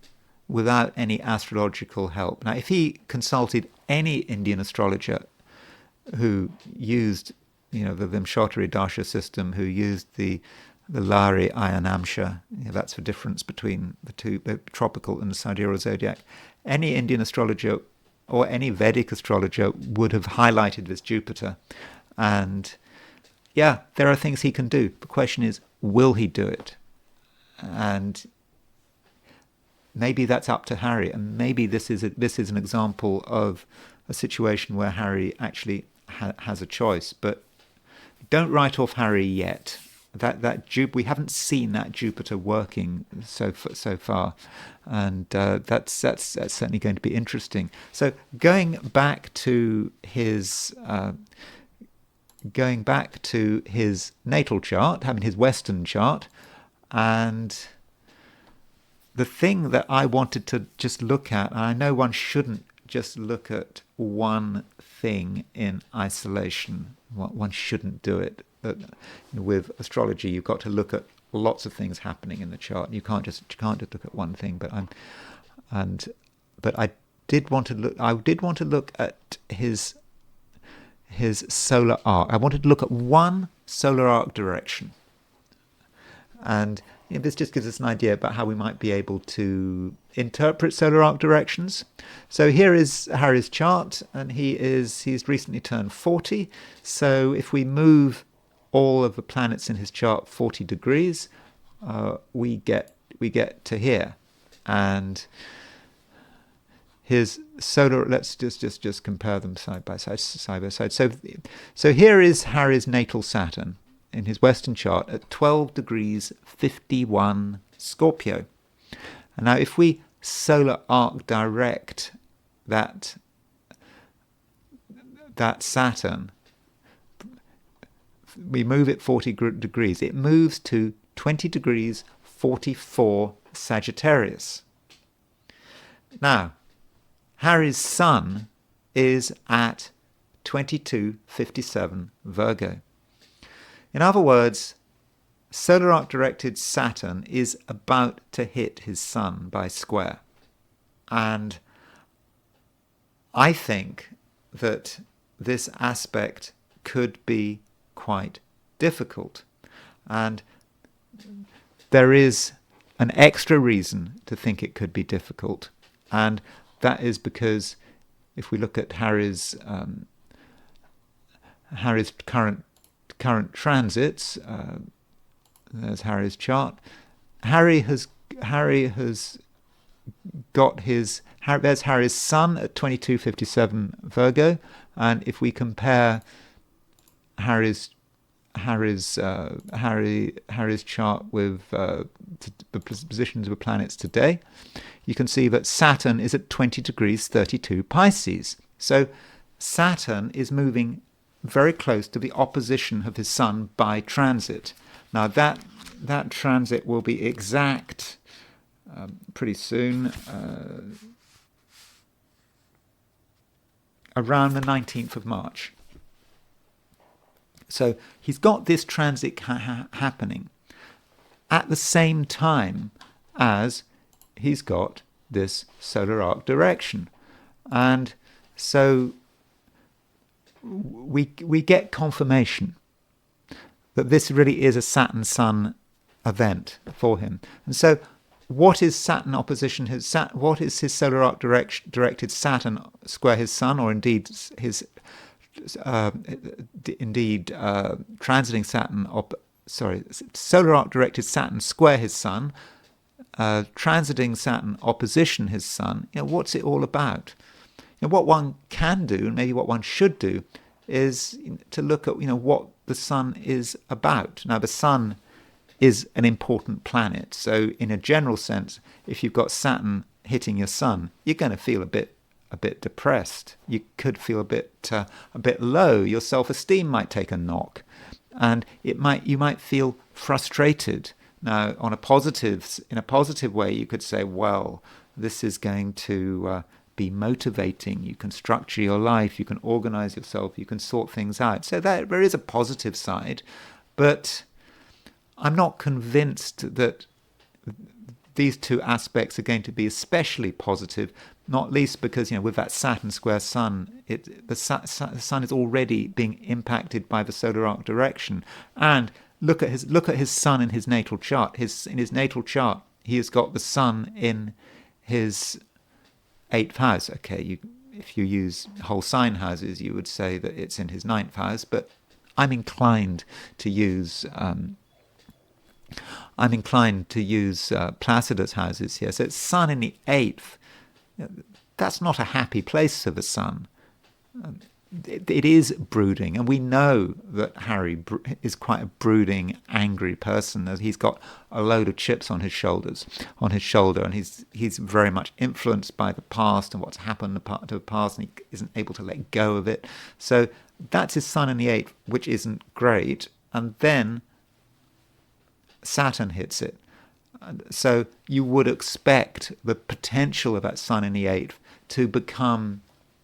without any astrological help? Now, if he consulted any Indian astrologer who used, the Vimshottari Dasha system, who used the Lari Ayanamsha, that's the difference between the tropical and the sidereal zodiac, any Indian astrologer or any Vedic astrologer would have highlighted this Jupiter. And yeah, there are things he can do. The question is, will he do it? And maybe that's up to Harry, and maybe this is an example of a situation where Harry actually has a choice. But don't write off Harry yet. We haven't seen that Jupiter working so far, and that's certainly going to be interesting. So going back to his natal chart, his Western chart, and the thing that I wanted to just look at, and I know one shouldn't just look at one thing in isolation. One shouldn't do it. With astrology, you've got to look at lots of things happening in the chart. You can't just look at one thing. But I did want to look at his solar arc. I wanted to look at one solar arc direction, and this just gives us an idea about how we might be able to interpret solar arc directions. So here is Harry's chart, and he's recently turned 40. So if we move all of the planets in his chart 40 degrees, we get to here, and his solar. Let's just compare them side by side. So here is Harry's natal Saturn in his Western chart at 12 degrees 51 Scorpio. And now if we solar arc direct that Saturn, we move it 40 degrees, it moves to 20 degrees 44 Sagittarius. Now, Harry's Sun is at 22:57 Virgo. In other words, solar arc directed Saturn is about to hit his Sun by square. And I think that this aspect could be quite difficult. And there is an extra reason to think it could be difficult. And that is because if we look at Harry's current transits, there's Harry's chart. Harry has got there's Harry's Sun at 2257 Virgo, and if we compare Harry's chart with the positions of the planets today, you can see that Saturn is at 20 degrees 32 Pisces. So Saturn is moving very close to the opposition of his Sun by transit. Now that transit will be exact pretty soon, around the 19th of March. So he's got this transit happening at the same time as he's got this solar arc direction. And so we get confirmation that this really is a Saturn-Sun event for him. And so what is Saturn opposition? What is his solar arc directed Saturn square his Sun, or indeed his transiting Saturn, solar arc directed Saturn square his Sun, transiting Saturn opposition his Sun? What's it all about? What one can do, and maybe what one should do, is to look at what the Sun is about. Now, the Sun is an important planet, so in a general sense, if you've got Saturn hitting your Sun, you're going to feel a bit depressed. You could feel a bit low. Your self-esteem might take a knock, and you might feel frustrated. Now, in a positive way, you could say, well, this is going to be motivating. You can structure your life. You can organize yourself. You can sort things out. So there is a positive side, but I'm not convinced that these two aspects are going to be especially positive, not least because, with that Saturn square Sun, the Sun is already being impacted by the solar arc direction. And look at his Sun in his natal chart. In his natal chart, he has got the Sun in his 8th house. Okay, if you use whole sign houses, you would say that it's in his 9th house, but I'm inclined to use Placidus houses here. So it's Sun in the 8th. That's not a happy place for the Sun. It is brooding, and we know that Harry is quite a brooding, angry person. He's got a load of chips on his shoulder, and he's very much influenced by the past and what's happened to the past, and he isn't able to let go of it. So that's his Sun in the 8th, which isn't great. And then Saturn hits it. So you would expect the potential of that Sun in the 8th to become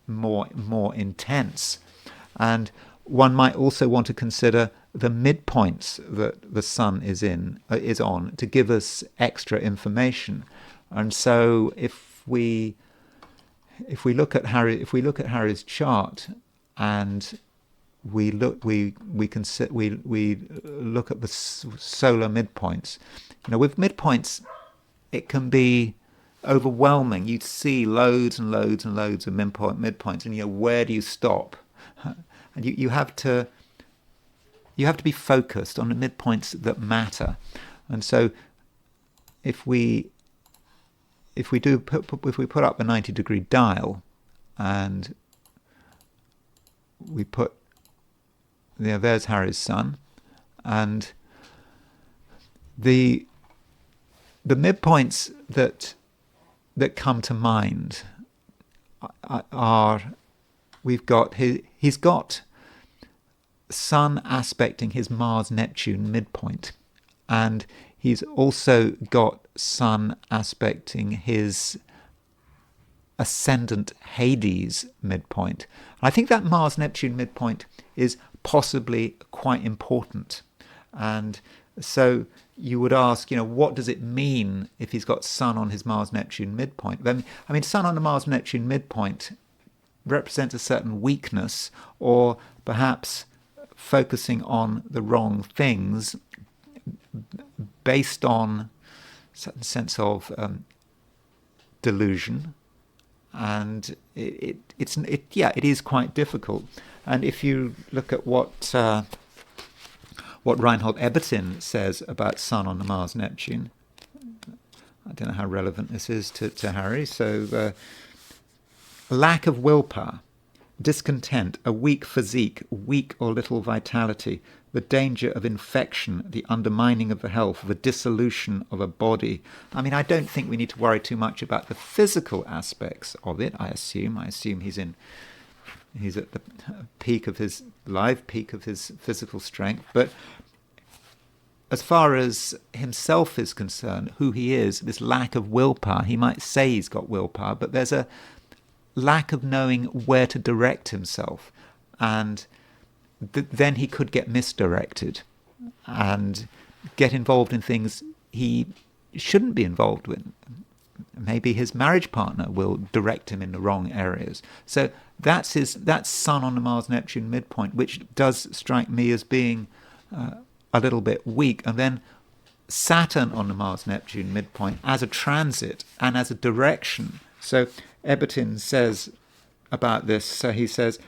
more intense. And one might also want to consider the midpoints that the Sun is on to give us extra information. And so if we look at Harry's chart, and we look at the solar midpoints. With midpoints, it can be overwhelming. You see loads and loads and loads of midpoints, and where do you stop? And you have to be focused on the midpoints that matter. And so if we put up a 90-degree dial, and we put there's Harry's Sun, and the midpoints that come to mind are he's got Sun aspecting his Mars-Neptune midpoint, and he's also got Sun aspecting his ascendant Hades midpoint. I think that Mars-Neptune midpoint is possibly quite important. And so you would ask, what does it mean if he's got Sun on his Mars-Neptune midpoint? I mean, Sun on the Mars-Neptune midpoint represents a certain weakness, or perhaps focusing on the wrong things based on a certain sense of delusion. And it is quite difficult. And if you look at what Reinhold Ebertin says about Sun on the Mars-Neptune, I don't know how relevant this is to Harry. So, lack of willpower, discontent, a weak physique, weak or little vitality, the danger of infection, the undermining of the health, the dissolution of a body. I mean, I don't think we need to worry too much about the physical aspects of it, I assume. He's at the peak of his physical strength. But as far as himself is concerned, who he is, this lack of willpower, he might say he's got willpower, but there's a lack of knowing where to direct himself. And then he could get misdirected and get involved in things he shouldn't be involved with. Maybe his marriage partner will direct him in the wrong areas. So that's Sun on the Mars-Neptune midpoint, which does strike me as being a little bit weak. And then Saturn on the Mars-Neptune midpoint as a transit and as a direction. So Ebertin says about this, so he says,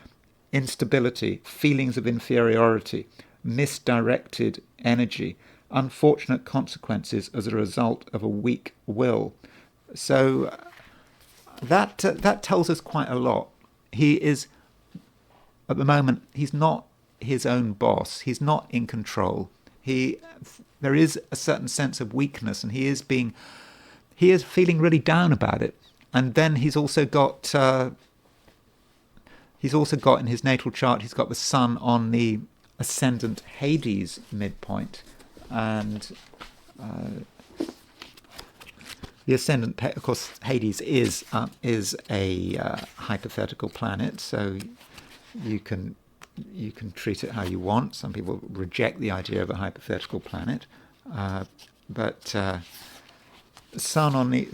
instability, feelings of inferiority, misdirected energy, unfortunate consequences as a result of a weak will. So that tells us quite a lot. He is, at the moment, he's not his own boss. He's not in control. There is a certain sense of weakness, and he is feeling really down about it. And then he's also got in his natal chart, he's got the Sun on the ascendant Hades midpoint, and the ascendant, of course, Hades is a hypothetical planet, so you can treat it how you want. Some people reject the idea of a hypothetical planet, but Sun on the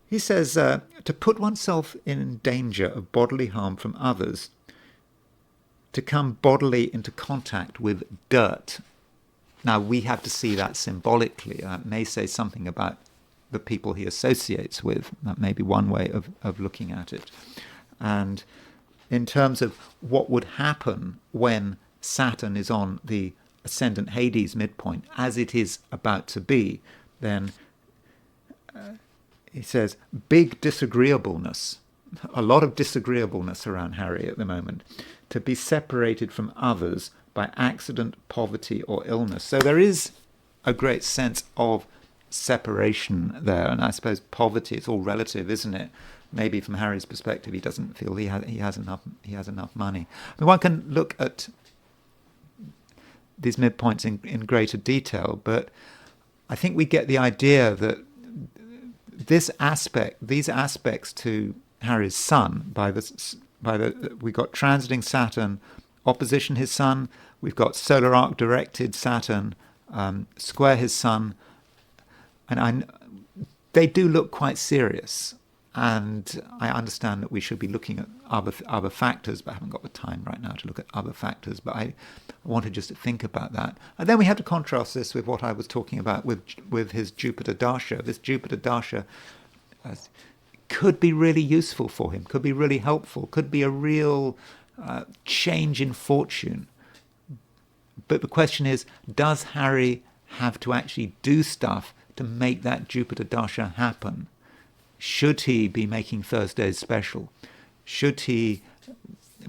he says to put oneself in danger of bodily harm from others, to come bodily into contact with dirt. Now, we have to see that symbolically. That may say something about the people he associates with. That may be one way of looking at it. And in terms of what would happen when Saturn is on the ascendant Hades midpoint, as it is about to be, then he says big disagreeableness, a lot of disagreeableness around Harry at the moment, to be separated from others by accident, poverty, or illness. So there is a great sense of separation there, and I suppose poverty, it's all relative, isn't it? Maybe from Harry's perspective, he doesn't feel he has enough money. I mean, one can look at these midpoints in greater detail, but I think we get the idea that these aspects to Harry's Sun, we got transiting Saturn, opposition his Sun, we've got solar arc directed Saturn, square his Sun, and they do look quite serious. And I understand that we should be looking at other factors, but I haven't got the time right now to look at other factors. But I wanted just to think about that. And then we have to contrast this with what I was talking about with his Jupiter Dasha. This Jupiter Dasha could be really useful for him, could be really helpful, could be a real change in fortune. But the question is, does Harry have to actually do stuff to make that Jupiter Dasha happen? Should he be making Thursdays special? Should he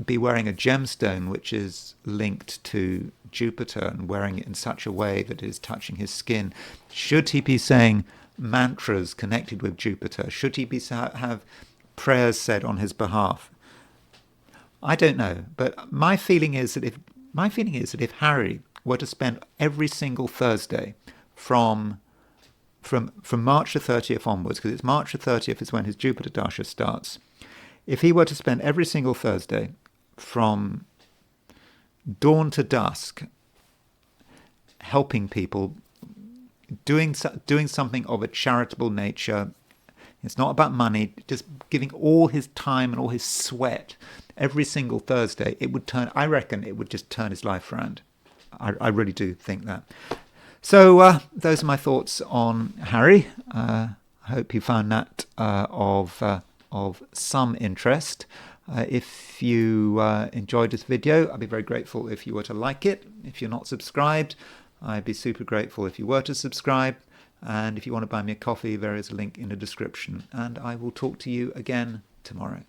be wearing a gemstone which is linked to Jupiter and wearing it in such a way that it is touching his skin? Should he be saying mantras connected with Jupiter? Should he have prayers said on his behalf? I don't know, but my feeling is that if Harry were to spend every single Thursday from March the 30th onwards, because it's March the 30th is when his Jupiter Dasha starts. If he were to spend every single Thursday from dawn to dusk, helping people, doing something of a charitable nature. It's not about money, just giving all his time and all his sweat every single Thursday. I reckon it would just turn his life around. I really do think that. So those are my thoughts on Harry. I hope you found that of some interest. If you enjoyed this video, I'd be very grateful if you were to like it. If you're not subscribed, I'd be super grateful if you were to subscribe. And if you want to buy me a coffee, there is a link in the description. And I will talk to you again tomorrow.